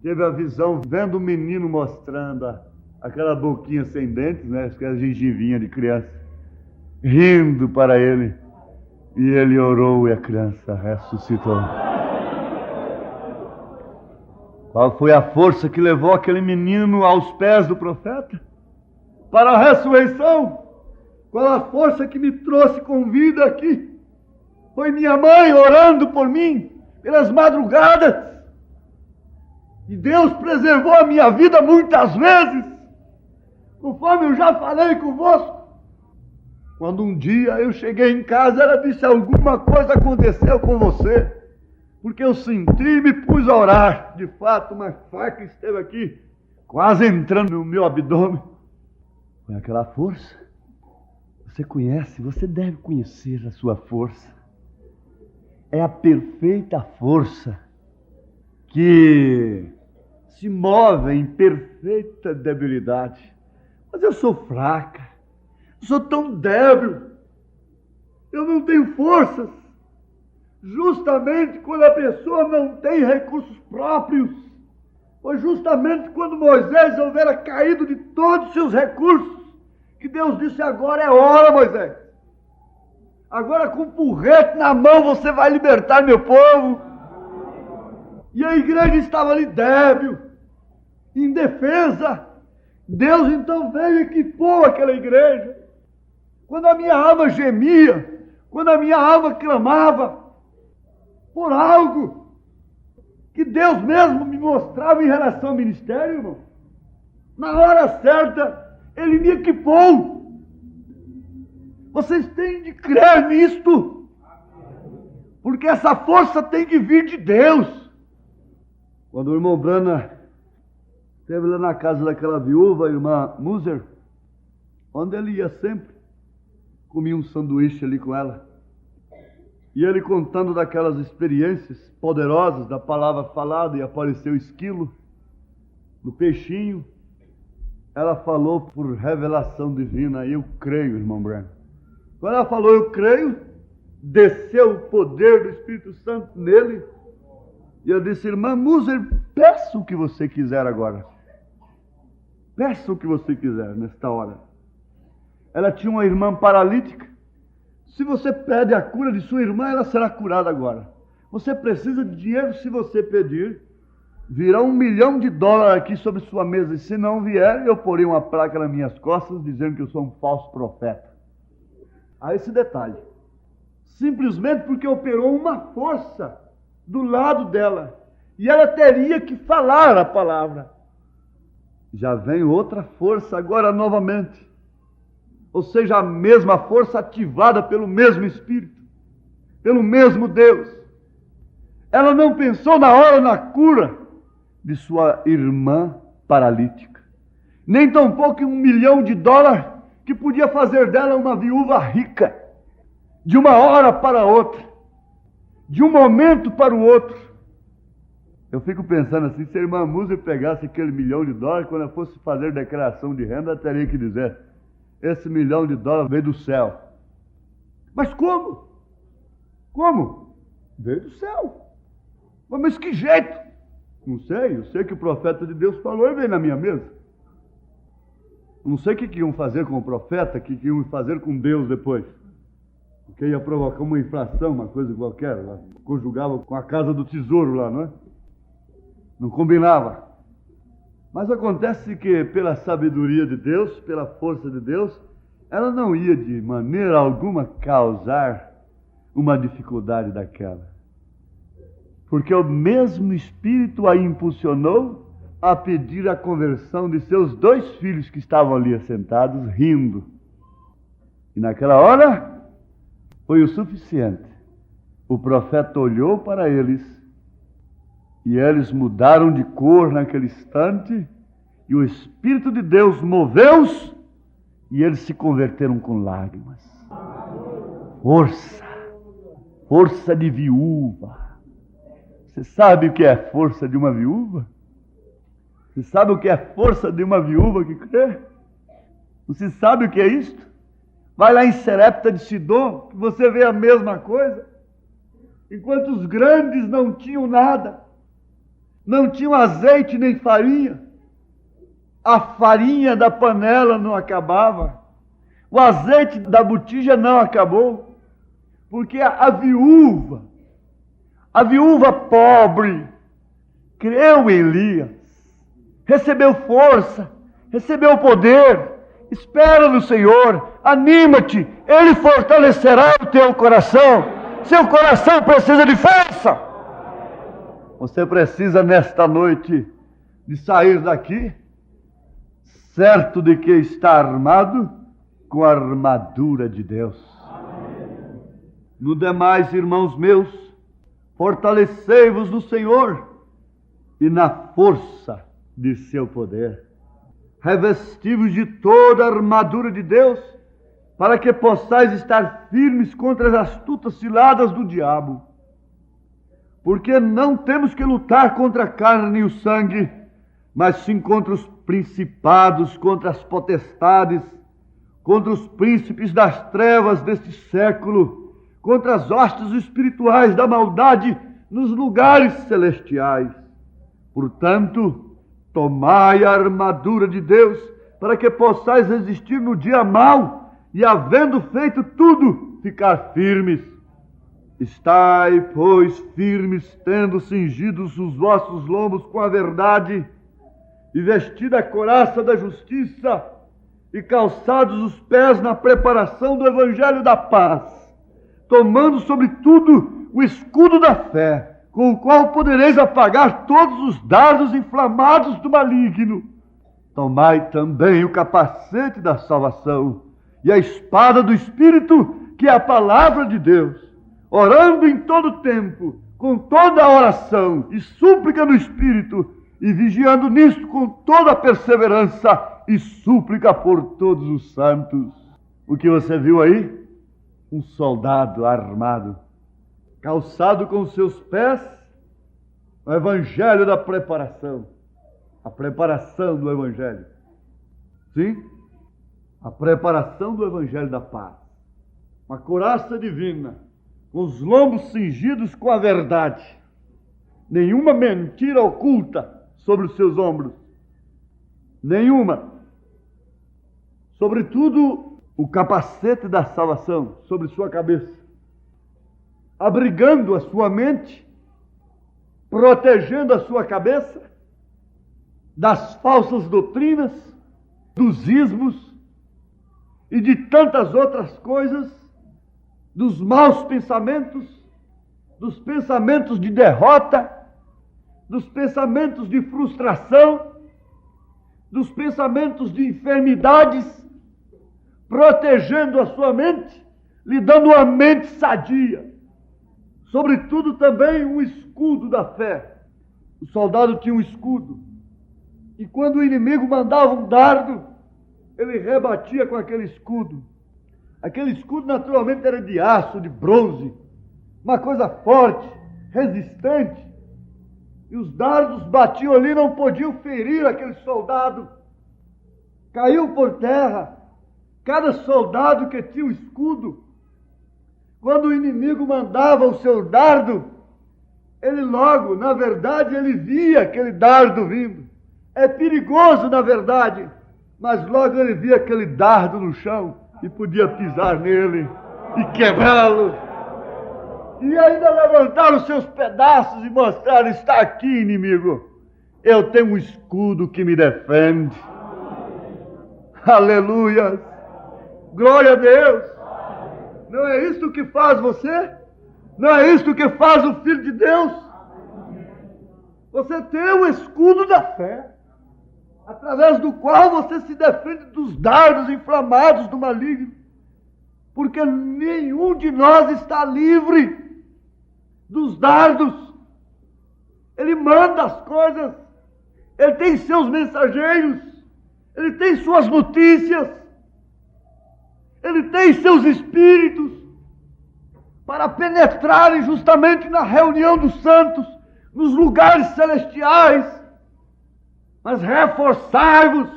teve a visão, vendo o menino mostrando aquela boquinha sem dentes, né, aquela gengivinha de criança, rindo para ele. E ele orou e a criança ressuscitou. Qual foi a força que levou aquele menino aos pés do profeta? Para a ressurreição? Qual a força que me trouxe com vida aqui? Foi minha mãe orando por mim, pelas madrugadas. E Deus preservou a minha vida muitas vezes, conforme eu já falei convosco. Quando um dia eu cheguei em casa, ela disse: alguma coisa aconteceu com você, porque eu senti e me pus a orar. De fato, uma faca esteve aqui, quase entrando no meu abdômen. Foi aquela força. Você conhece, você deve conhecer a sua força. É a perfeita força que se movem em perfeita debilidade. Mas eu sou fraca, sou tão débil, eu não tenho forças. Justamente quando a pessoa não tem recursos próprios, foi justamente quando Moisés houvera caído de todos os seus recursos, que Deus disse: agora é hora, Moisés. Agora com o porrete na mão você vai libertar meu povo. E a igreja estava ali débil, indefesa. Deus então veio e equipou aquela igreja. Quando a minha alma gemia, quando a minha alma clamava por algo que Deus mesmo me mostrava em relação ao ministério, irmão, na hora certa, Ele me equipou. Vocês têm de crer nisto, porque essa força tem que vir de Deus. Quando o irmão Branham esteve lá na casa daquela viúva, a irmã Muser, onde ele ia sempre, comia um sanduíche ali com ela. E ele contando daquelas experiências poderosas da palavra falada, e apareceu o esquilo do peixinho. Ela falou por revelação divina: eu creio, irmão Branham. Quando ela falou eu creio, desceu o poder do Espírito Santo nele. E eu disse: irmã Muser, peça o que você quiser agora. Peça o que você quiser nesta hora. Ela tinha uma irmã paralítica. Se você pede a cura de sua irmã, ela será curada agora. Você precisa de dinheiro? Se você pedir, virá $1 milhão aqui sobre sua mesa. E se não vier, eu porei uma placa nas minhas costas dizendo que eu sou um falso profeta. Há esse detalhe. Simplesmente porque operou uma força do lado dela, e ela teria que falar a palavra. Já vem outra força agora novamente, ou seja, a mesma força ativada pelo mesmo Espírito, pelo mesmo Deus. Ela não pensou na hora na cura de sua irmã paralítica, nem tampouco em $1 milhão que podia fazer dela uma viúva rica, de uma hora para outra, de um momento para o outro. Eu fico pensando assim: se a irmã Muser pegasse aquele $1 milhão, quando ela fosse fazer declaração de renda, ela teria que dizer: esse $1 milhão veio do céu. Mas como? Como? Veio do céu. Mas que jeito? Não sei, eu sei que o profeta de Deus falou e veio na minha mesa. Não sei o que iam fazer com o profeta, o que iam fazer com Deus depois. Porque ia provocar uma inflação, uma coisa qualquer. Lá, conjugava com a casa do tesouro lá, não é? Não combinava. Mas acontece que, pela sabedoria de Deus, pela força de Deus, ela não ia de maneira alguma causar uma dificuldade daquela. Porque o mesmo Espírito a impulsionou a pedir a conversão de seus 2 filhos que estavam ali assentados, rindo. E naquela hora foi o suficiente. O profeta olhou para eles, e eles mudaram de cor naquele instante, e o Espírito de Deus moveu-os, e eles se converteram com lágrimas. Força, força de viúva. Você sabe o que é força de uma viúva? Você sabe o que é força de uma viúva que crê? Você sabe o que é isto? Vai lá em Serepta de Sidom, que você vê a mesma coisa. Enquanto os grandes não tinham nada, não tinham azeite nem farinha, a farinha da panela não acabava, o azeite da botija não acabou, porque a viúva pobre, creu em Elias, recebeu força, recebeu poder. Espera no Senhor, anima-te, Ele fortalecerá o teu coração. Seu coração precisa de força. Você precisa nesta noite de sair daqui certo de que está armado com a armadura de Deus. No demais, irmãos meus, fortalecei-vos no Senhor e na força de seu poder. Revesti-vos de toda a armadura de Deus, para que possais estar firmes contra as astutas ciladas do diabo. Porque não temos que lutar contra a carne e o sangue, mas sim contra os principados, contra as potestades, contra os príncipes das trevas deste século, contra as hostes espirituais da maldade nos lugares celestiais. Portanto, tomai a armadura de Deus, para que possais resistir no dia mau, e havendo feito tudo, ficar firmes. Estai, pois, firmes, tendo cingidos os vossos lombos com a verdade, e vestida a couraça da justiça, e calçados os pés na preparação do evangelho da paz, tomando sobretudo o escudo da fé, com o qual podereis apagar todos os dardos inflamados do maligno. Tomai também o capacete da salvação e a espada do Espírito, que é a palavra de Deus, orando em todo tempo, com toda a oração e súplica no Espírito, e vigiando nisto com toda a perseverança e súplica por todos os santos. O que você viu aí? Um soldado armado, calçado com seus pés o evangelho da preparação, a preparação do evangelho. Sim, a preparação do evangelho da paz. Uma couraça divina, com os lombos cingidos com a verdade. Nenhuma mentira oculta sobre os seus ombros. Nenhuma. Sobretudo, o capacete da salvação sobre sua cabeça, abrigando a sua mente, protegendo a sua cabeça das falsas doutrinas, dos ismos e de tantas outras coisas, dos maus pensamentos, dos pensamentos de derrota, dos pensamentos de frustração, dos pensamentos de enfermidades, protegendo a sua mente, lhe dando uma mente sadia. Sobretudo também um escudo da fé. O soldado tinha um escudo, e quando o inimigo mandava um dardo, ele rebatia com aquele escudo. Aquele escudo naturalmente era de aço, de bronze, uma coisa forte, resistente. E os dardos batiam ali, não podiam ferir aquele soldado. Caiu por terra. Cada soldado que tinha o escudo, quando o inimigo mandava o seu dardo, ele logo, na verdade, ele via aquele dardo vindo. É perigoso, na verdade, mas logo ele via aquele dardo no chão e podia pisar nele e quebrá-lo. E ainda levantar os seus pedaços e mostrar: está aqui, inimigo, eu tenho um escudo que me defende. Aleluia! Glória a Deus! Não é isso que faz você? Não é isso que faz o Filho de Deus? Você tem o escudo da fé, através do qual você se defende dos dardos inflamados do maligno, porque nenhum de nós está livre dos dardos. Ele manda as coisas, ele tem seus mensageiros, ele tem suas notícias, ele tem seus espíritos para penetrarem justamente na reunião dos santos, nos lugares celestiais. Mas reforçai-vos,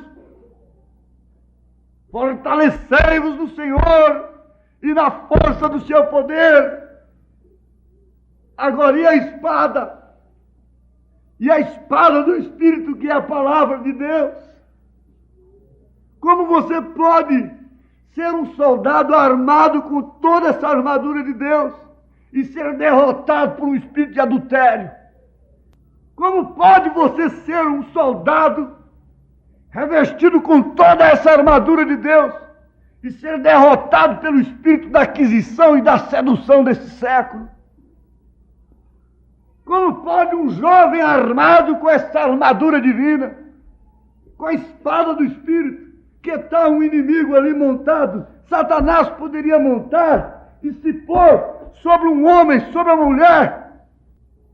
fortalecei-vos no Senhor e na força do seu poder. Agora, e a espada? E a espada do Espírito, que é a palavra de Deus? Como você pode ser um soldado armado com toda essa armadura de Deus e ser derrotado por um espírito de adultério? Como pode você ser um soldado revestido com toda essa armadura de Deus e ser derrotado pelo espírito da aquisição e da sedução desse século? Como pode um jovem armado com essa armadura divina, com a espada do Espírito, que está um inimigo ali montado, Satanás poderia montar e se pôr sobre um homem, sobre uma mulher,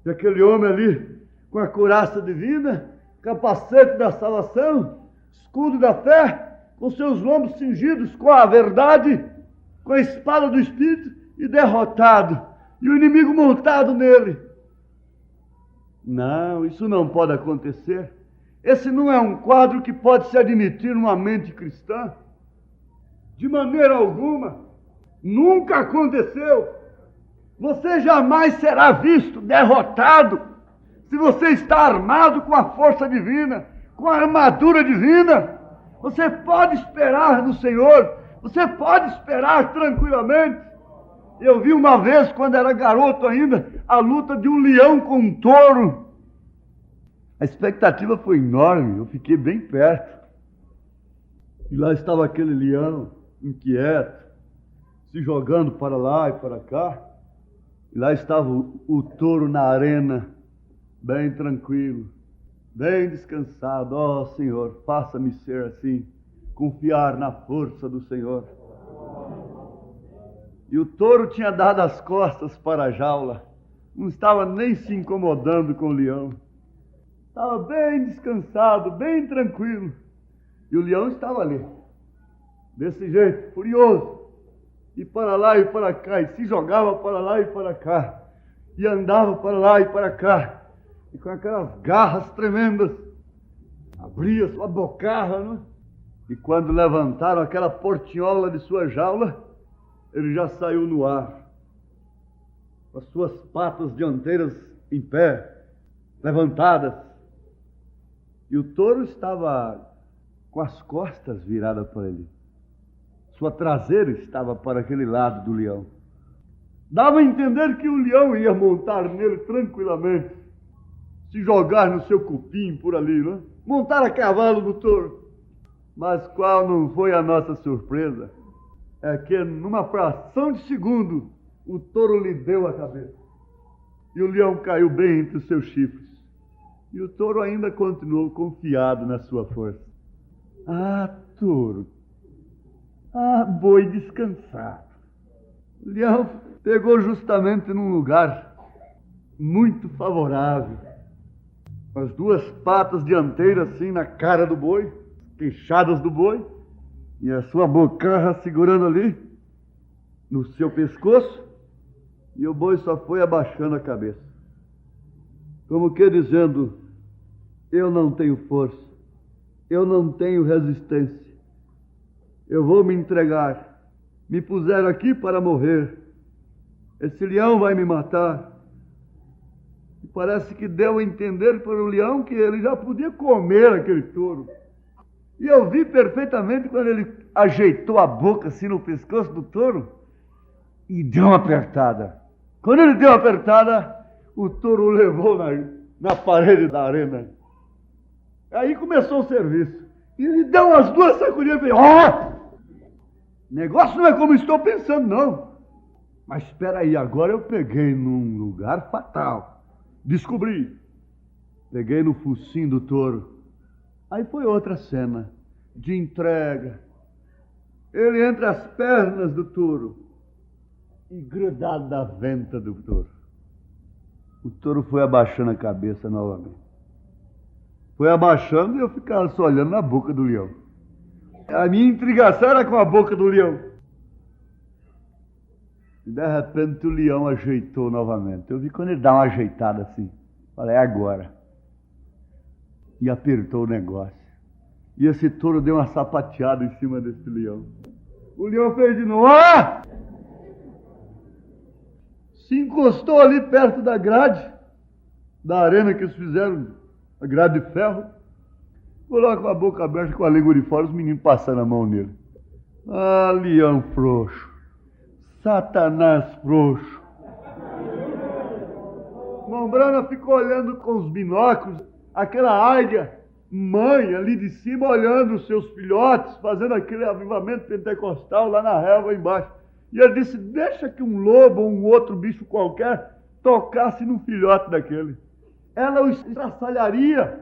e aquele homem ali, com a couraça divina, capacete da salvação, escudo da fé, com seus lombos cingidos com a verdade, com a espada do Espírito, e derrotado, e o inimigo montado nele. Não, isso não pode acontecer. Esse não é um quadro que pode se admitir numa mente cristã. De maneira alguma. Nunca aconteceu. Você jamais será visto derrotado se você está armado com a força divina, com a armadura divina. Você pode esperar no Senhor, você pode esperar tranquilamente. Eu vi uma vez, quando era garoto ainda, a luta de um leão com um touro. A expectativa foi enorme, eu fiquei bem perto. E lá estava aquele leão, inquieto, se jogando para lá e para cá. E lá estava o touro na arena, bem tranquilo, bem descansado. Ó Senhor, faça-me ser assim, confiar na força do Senhor. E o touro tinha dado as costas para a jaula, não estava nem se incomodando com o leão. Estava bem descansado, bem tranquilo. E o leão estava ali, desse jeito, furioso. E para lá e para cá, e se jogava para lá e para cá, e andava para lá e para cá, e com aquelas garras tremendas, abria sua bocarra, né? E quando levantaram aquela portinhola de sua jaula, ele já saiu no ar, com as suas patas dianteiras em pé, levantadas, e o touro estava com as costas viradas para ele. Sua traseira estava para aquele lado do leão. Dava a entender que o leão ia montar nele tranquilamente, se jogar no seu cupim por ali, né? Montar a cavalo no touro. Mas qual não foi a nossa surpresa? É que numa fração de segundo, o touro lhe deu a cabeça. E o leão caiu bem entre os seus chifres. E o touro ainda continuou confiado na sua força. Ah, touro! Ah, boi descansado. O leão pegou justamente num lugar muito favorável, com as duas patas dianteiras assim na cara do boi, queixadas do boi, e a sua bocarra segurando ali no seu pescoço, e o boi só foi abaixando a cabeça, como que dizendo: eu não tenho força, eu não tenho resistência, eu vou me entregar. Me puseram aqui para morrer. Esse leão vai me matar. E parece que deu a entender para o leão que ele já podia comer aquele touro. E eu vi perfeitamente quando ele ajeitou a boca assim no pescoço do touro e deu uma apertada. Quando ele deu uma apertada, o touro o levou na parede da arena. Aí começou o serviço. E ele deu umas duas sacudidas e falou: ó! Negócio não é como estou pensando, não. Mas espera aí, agora eu peguei num lugar fatal. Descobri. Peguei no focinho do touro. Aí foi outra cena de entrega. Ele entre as pernas do touro e grudado da venta do touro. O touro foi abaixando a cabeça novamente. Foi abaixando e eu ficava só olhando na boca do leão. A minha intrigação era com a boca do leão. E de repente o leão ajeitou novamente. Eu vi quando ele dá uma ajeitada assim. Falei: é agora. E apertou o negócio. E esse touro deu uma sapateada em cima desse leão. O leão fez de novo. Ah! Se encostou ali perto da grade, da arena que eles fizeram, a grade de ferro. Coloca a boca aberta com a língua de fora, os meninos passando a mão nele. Ah, leão frouxo. Satanás frouxo. Mombrana ficou olhando com os binóculos, aquela águia mãe ali de cima, olhando os seus filhotes, fazendo aquele avivamento pentecostal lá na relva embaixo. E ele disse: deixa que um lobo ou um outro bicho qualquer tocasse no filhote daquele. Ela o estraçalharia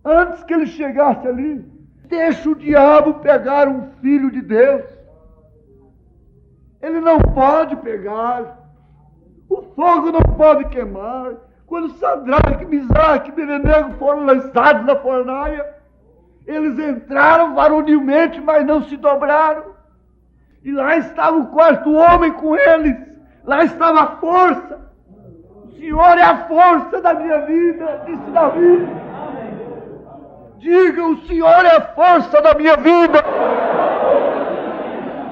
antes que ele chegasse ali. Deixa o diabo pegar um filho de Deus. Ele não pode pegar. O fogo não pode queimar. Quando Sadraque, Misaque e Abednego foram lançados na fornalha, eles entraram varonilmente, mas não se dobraram. E lá estava o quarto homem com eles. Lá estava a força. O Senhor é a força da minha vida, disse Davi. Diga: o Senhor é a força da minha vida.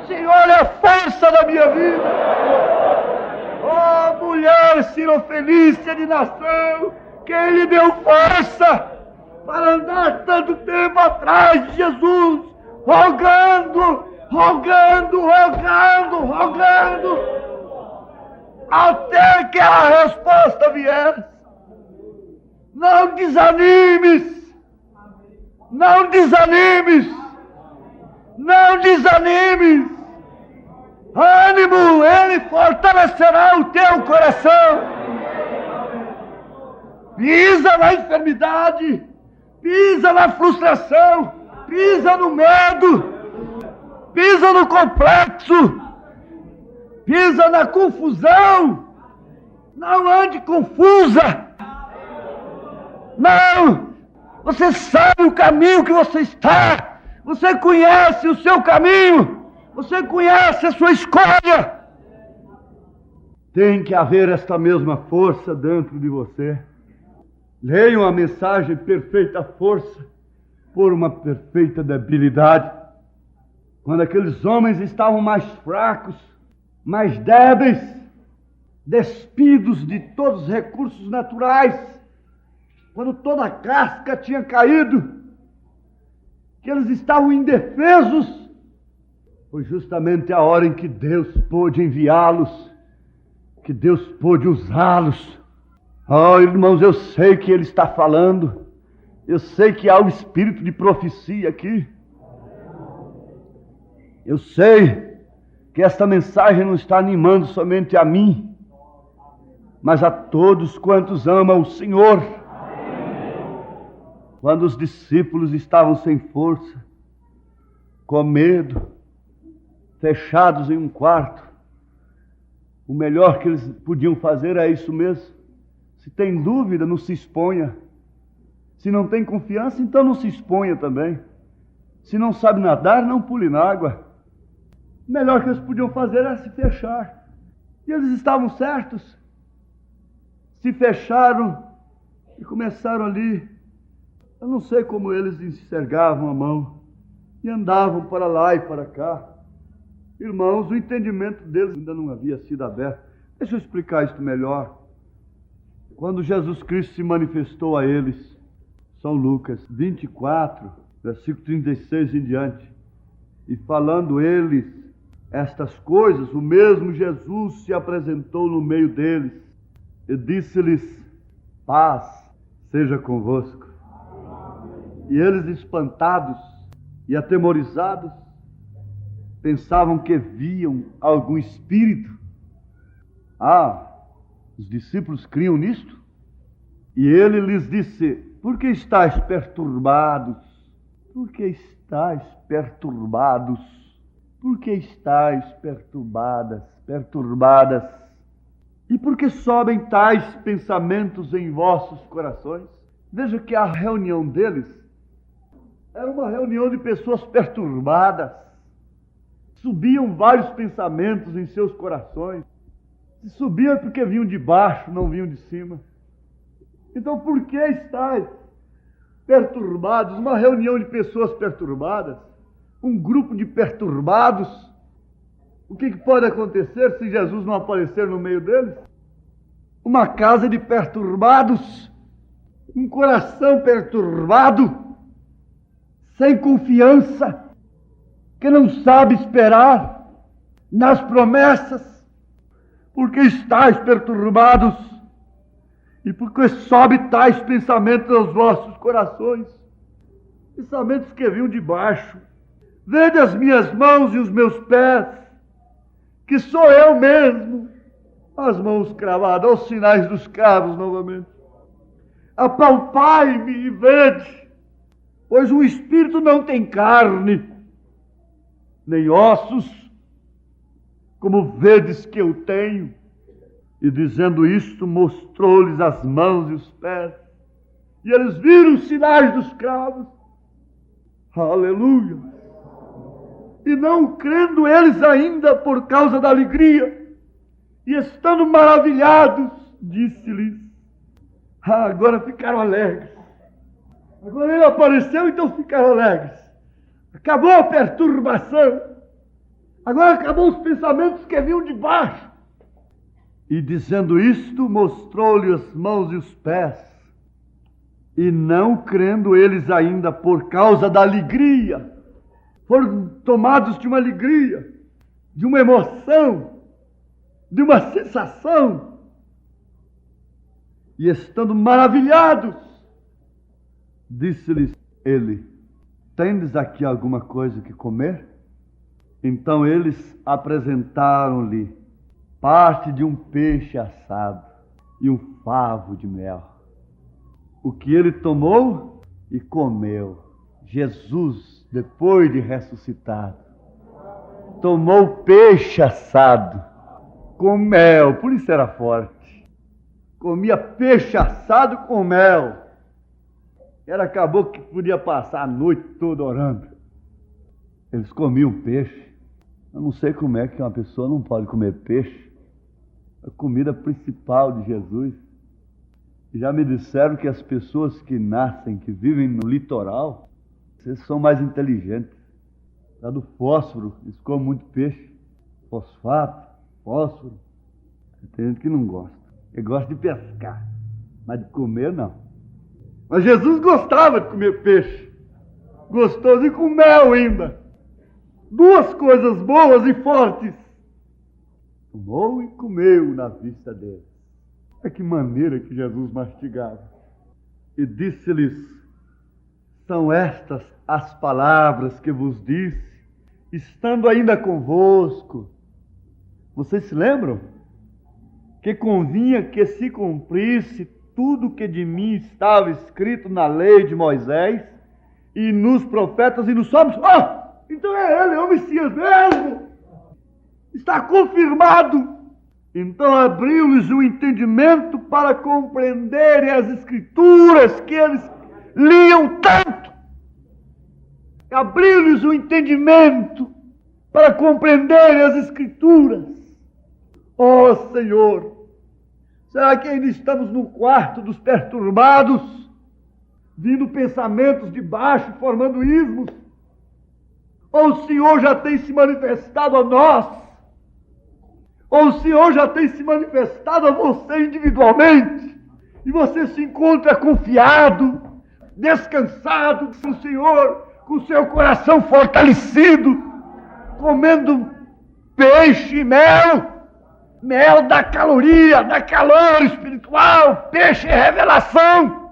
O Senhor é a força da minha vida. Oh, mulher sirofenícia de nação, quem lhe deu força para andar tanto tempo atrás de Jesus, rogando, até que a resposta viesse. Não desanimes, não desanimes, não desanimes. Ânimo, Ele fortalecerá o teu coração. Pisa na enfermidade, pisa na frustração, pisa no medo, pisa no complexo, pisa na confusão. Não ande confusa. Não, você sabe o caminho que você está, você conhece o seu caminho, você conhece a sua escolha. Tem que haver esta mesma força dentro de você. Leiam a mensagem Perfeita Força por uma perfeita debilidade. Quando aqueles homens estavam mais fracos, mais débeis, despidos de todos os recursos naturais, quando toda a casca tinha caído, que eles estavam indefesos, foi justamente a hora em que Deus pôde enviá-los, que Deus pôde usá-los. Oh, irmãos, eu sei que Ele está falando, eu sei que há o espírito de profecia aqui, eu sei que esta mensagem não está animando somente a mim, mas a todos quantos amam o Senhor. Quando os discípulos estavam sem força, com medo, fechados em um quarto, o melhor que eles podiam fazer é isso mesmo. Se tem dúvida, não se exponha. Se não tem confiança, então não se exponha também. Se não sabe nadar, não pule na água. O melhor que eles podiam fazer era se fechar. E eles estavam certos. Se fecharam e começaram ali. Eu não sei como eles enxergavam a mão e andavam para lá e para cá. Irmãos, o entendimento deles ainda não havia sido aberto. Deixa eu explicar isso melhor. Quando Jesus Cristo se manifestou a eles, São Lucas 24, versículo 36 em diante, e falando eles estas coisas, o mesmo Jesus se apresentou no meio deles e disse-lhes: paz seja convosco. E eles, espantados e atemorizados, pensavam que viam algum espírito. Os discípulos criam nisto. E ele lhes disse: por que estáis perturbados? Por que estáis perturbados? Por que estáis perturbadas? E por que sobem tais pensamentos em vossos corações? Veja que a reunião deles era uma reunião de pessoas perturbadas. Subiam vários pensamentos em seus corações. Se subiam porque vinham de baixo, não vinham de cima. Então, por que estáis perturbados? Uma reunião de pessoas perturbadas, um grupo de perturbados. O que pode acontecer se Jesus não aparecer no meio deles? Uma casa de perturbados, um coração perturbado, sem confiança, que não sabe esperar nas promessas. Porque estáis perturbados, e porque sobe tais pensamentos aos vossos corações, pensamentos que vinham de baixo. Vede as minhas mãos e os meus pés, que sou eu mesmo, as mãos cravadas, aos sinais dos cravos novamente. Apalpai-me e vede, pois o espírito não tem carne, nem ossos, como vedes que eu tenho. E dizendo isto, mostrou-lhes as mãos e os pés, e eles viram os sinais dos cravos. Aleluia! E não crendo eles ainda por causa da alegria, e estando maravilhados, disse-lhes: agora ficaram alegres. Agora ele apareceu, então ficaram alegres. Acabou a perturbação. Agora acabou os pensamentos que vinham de baixo. E dizendo isto, mostrou-lhe as mãos e os pés. E não crendo eles ainda por causa da alegria, foram tomados de uma alegria, de uma emoção, de uma sensação. E estando maravilhados, disse-lhes ele: tendes aqui alguma coisa que comer? Então eles apresentaram-lhe parte de um peixe assado e um favo de mel. O que ele tomou e comeu. Jesus, depois de ressuscitado, tomou peixe assado com mel, por isso era forte. Comia peixe assado com mel. Acabou que podia passar a noite toda orando. Eles comiam peixe. Eu não sei como é que uma pessoa não pode comer peixe. A comida principal de Jesus. Já me disseram que as pessoas que nascem, que vivem no litoral, vocês são mais inteligentes. Lá do fósforo, eles comem muito peixe. Fosfato, fósforo. Tem gente que não gosta. Ele gosta de pescar, mas de comer não. Mas Jesus gostava de comer peixe. Gostoso e com mel ainda. Duas coisas boas e fortes. Tomou e comeu na vista deles. Olha que maneira que Jesus mastigava. E disse-lhes: são estas as palavras que vos disse, estando ainda convosco. Vocês se lembram? Que convinha que se cumprisse tudo que de mim estava escrito na lei de Moisés, e nos profetas e nos salmos. Então é ele, é o Messias mesmo. Está confirmado. Então abriu-lhes o entendimento para compreenderem as Escrituras que eles liam tanto. Abriu-lhes o entendimento para compreenderem as Escrituras. Ó Senhor, será que ainda estamos no quarto dos perturbados, vindo pensamentos de baixo, formando ismos? Ou o Senhor já tem se manifestado a nós? Ou o Senhor já tem se manifestado a você individualmente? E você se encontra confiado, descansado no Senhor, com o seu coração fortalecido, comendo peixe e mel. Mel dá caloria, dá calor espiritual. Peixe é revelação.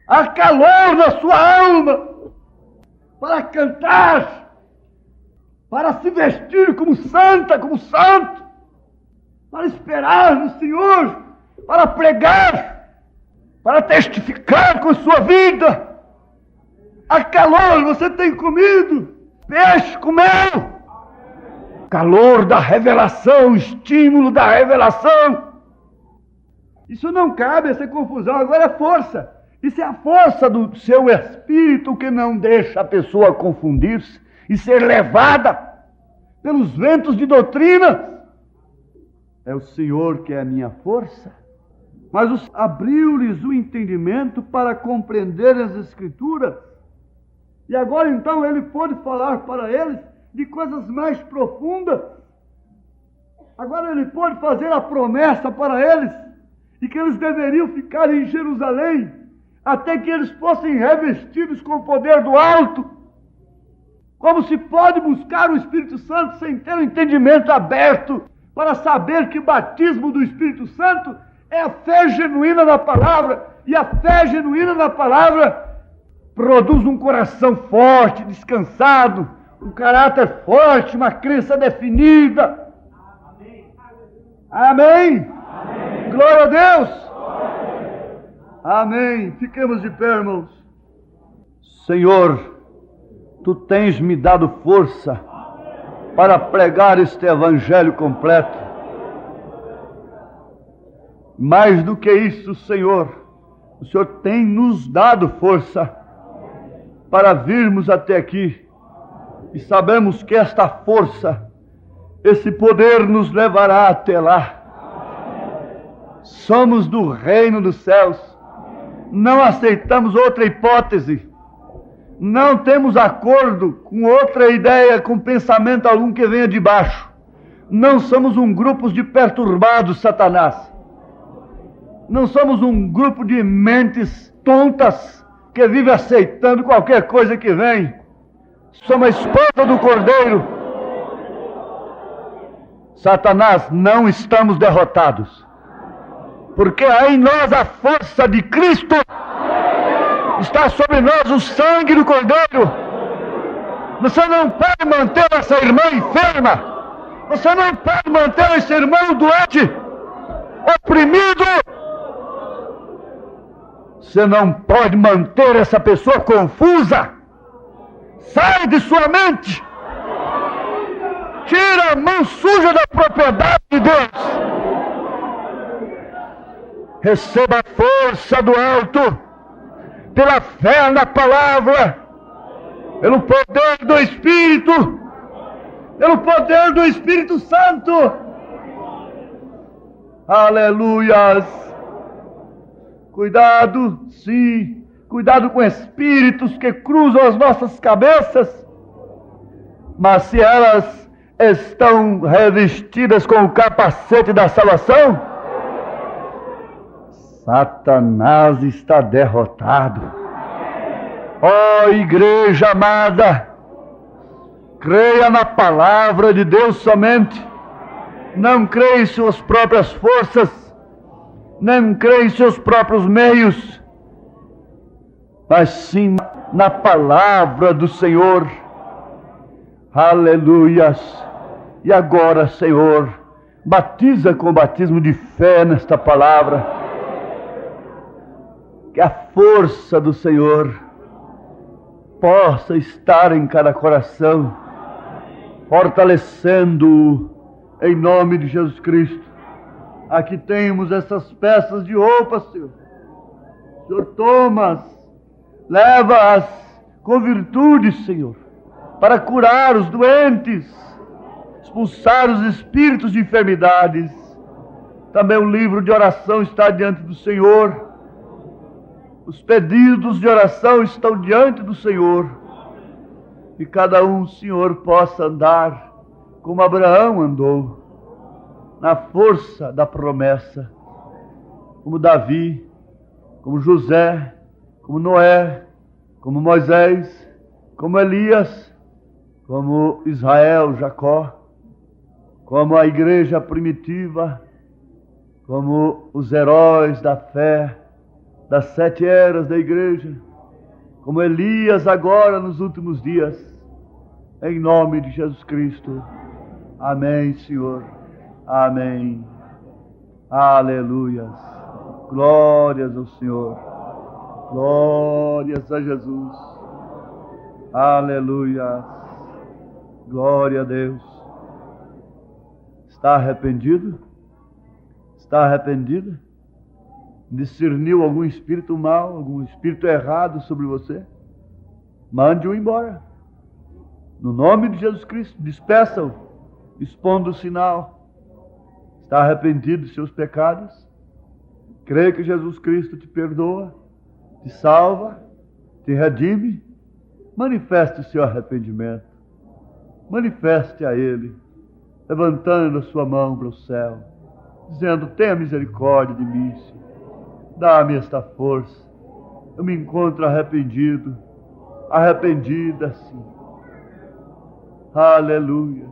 Há calor na sua alma para cantar, para se vestir como santa, como santo, para esperar no Senhor, para pregar, para testificar com sua vida. Há calor, você tem comido peixe com mel. Calor da revelação, estímulo da revelação. Isso não cabe, essa confusão. Agora é força. Isso é a força do seu espírito que não deixa a pessoa confundir-se e ser levada pelos ventos de doutrina. É o Senhor que é a minha força. Mas abriu-lhes o entendimento para compreender as Escrituras. E agora então ele pôde falar para eles de coisas mais profundas. Agora ele pode fazer a promessa para eles, e que eles deveriam ficar em Jerusalém, até que eles fossem revestidos com o poder do alto. Como se pode buscar o Espírito Santo sem ter o entendimento aberto, para saber que o batismo do Espírito Santo é a fé genuína na palavra, e a fé genuína na palavra produz um coração forte, descansado, um caráter forte, uma crença definida. Amém? Amém. Glória a Deus. Amém. Fiquemos de pé, irmãos. Senhor, Tu tens me dado força para pregar este evangelho completo. Mais do que isso, Senhor, o Senhor tem nos dado força para virmos até aqui. E sabemos que esta força, esse poder nos levará até lá. Somos do reino dos céus. Não aceitamos outra hipótese. Não temos acordo com outra ideia, com pensamento algum que venha de baixo. Não somos um grupo de perturbados, Satanás. Não somos um grupo de mentes tontas que vive aceitando qualquer coisa que vem. Somos a esposa do Cordeiro. Satanás, não estamos derrotados, porque há em nós a força de Cristo. Está sobre nós o sangue do Cordeiro. Você não pode manter essa irmã enferma. Você não pode manter esse irmão doente, oprimido. Você não pode manter essa pessoa confusa. Sai de sua mente. Tira a mão suja da propriedade de Deus. Receba a força do alto, pela fé na palavra, pelo poder do Espírito, pelo poder do Espírito Santo. Aleluias. Cuidado, sim, cuidado com espíritos que cruzam as nossas cabeças, mas se elas estão revestidas com o capacete da salvação, Satanás está derrotado. Ó igreja amada, creia na palavra de Deus somente. Não creia em suas próprias forças, não creia em seus próprios meios, mas sim na palavra do Senhor. Aleluias. E agora, Senhor, batiza com o batismo de fé nesta palavra. Que a força do Senhor possa estar em cada coração, fortalecendo-o em nome de Jesus Cristo. Aqui temos essas peças de roupa, Senhor. Senhor, toma-as, leva-as com virtude, Senhor, para curar os doentes, expulsar os espíritos de enfermidades. Também o livro de oração está diante do Senhor. Os pedidos de oração estão diante do Senhor. E cada um, Senhor, possa andar como Abraão andou, na força da promessa, como Davi, como José, como Noé, como Moisés, como Elias, como Israel, Jacó, como a igreja primitiva, como os heróis da fé, das 7 eras da igreja, como Elias agora nos últimos dias, em nome de Jesus Cristo. Amém, Senhor. Amém. Aleluias. Glórias ao Senhor. Glórias a Jesus. Aleluia. Glória a Deus. Está arrependido? Está arrependida? Discerniu algum espírito mau, algum espírito errado sobre você? Mande-o embora. No nome de Jesus Cristo, despeça-o, expondo o sinal. Está arrependido de seus pecados? Crê que Jesus Cristo te perdoa, te salva, te redime? Manifeste o seu arrependimento. Manifeste a Ele, levantando a sua mão para o céu, dizendo: tenha misericórdia de mim, Senhor. Dá-me esta força. Eu me encontro arrependido, arrependida, sim. Aleluia.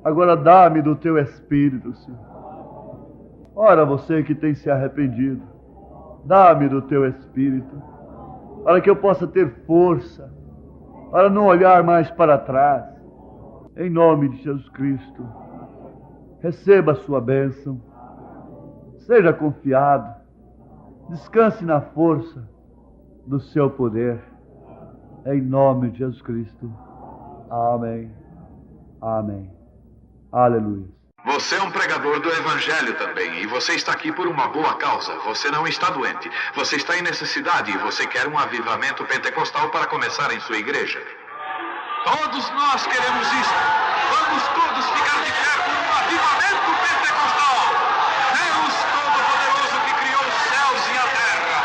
Agora dá-me do teu Espírito, Senhor. Ora, você que tem se arrependido, dá-me do teu Espírito, para que eu possa ter força, para não olhar mais para trás. Em nome de Jesus Cristo, receba a sua bênção. Seja confiado. Descanse na força do seu poder. Em nome de Jesus Cristo. Amém. Amém. Aleluia. Você é um pregador do Evangelho também, e você está aqui por uma boa causa. Você não está doente. Você está em necessidade e você quer um avivamento pentecostal para começar em sua igreja. Todos nós queremos isso. Vamos todos ficar de pé por um avivamento pentecostal. Deus Todo-Poderoso, que criou os céus e a terra,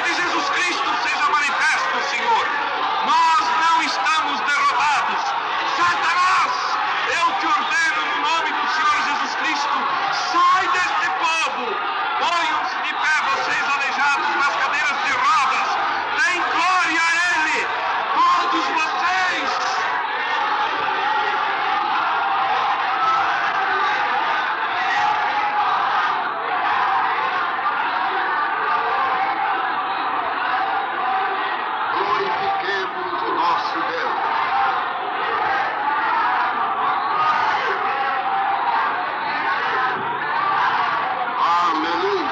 de Jesus Cristo seja manifesto, Senhor. Nós não estamos derrotados. Satanás, eu te ordeno no nome do Senhor Jesus Cristo, sai deste povo. Ponham-se de pé vocês aleijados nas cadeiras de rodas. Deem glória a Ele, todos vocês. Glorifiquemos o nosso Deus. Aleluia.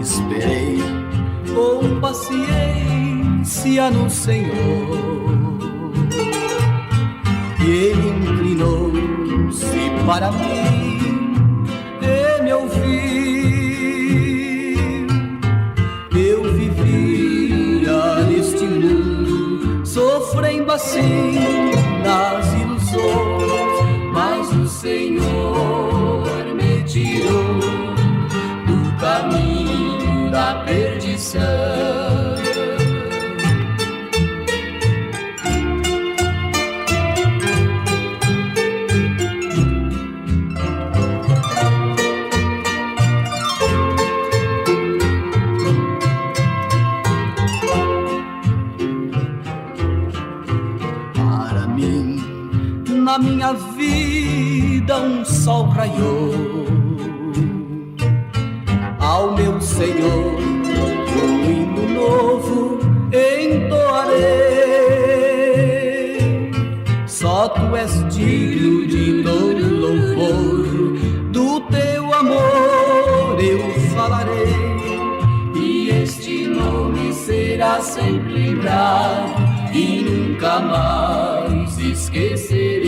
Esperei com paciência no Senhor, e Ele inclinou-se para mim e me ouviu. Eu vivia neste mundo, sofrendo assim nas ilusões, mas o Senhor me tirou do caminho da perdição. Para mim, na minha vida, um sol raiou. Ao meu Senhor, um hino novo entoarei. Só Tu és digno de todo louvor, do Teu amor eu falarei. E este nome será sempre lembrado e nunca mais esquecerei.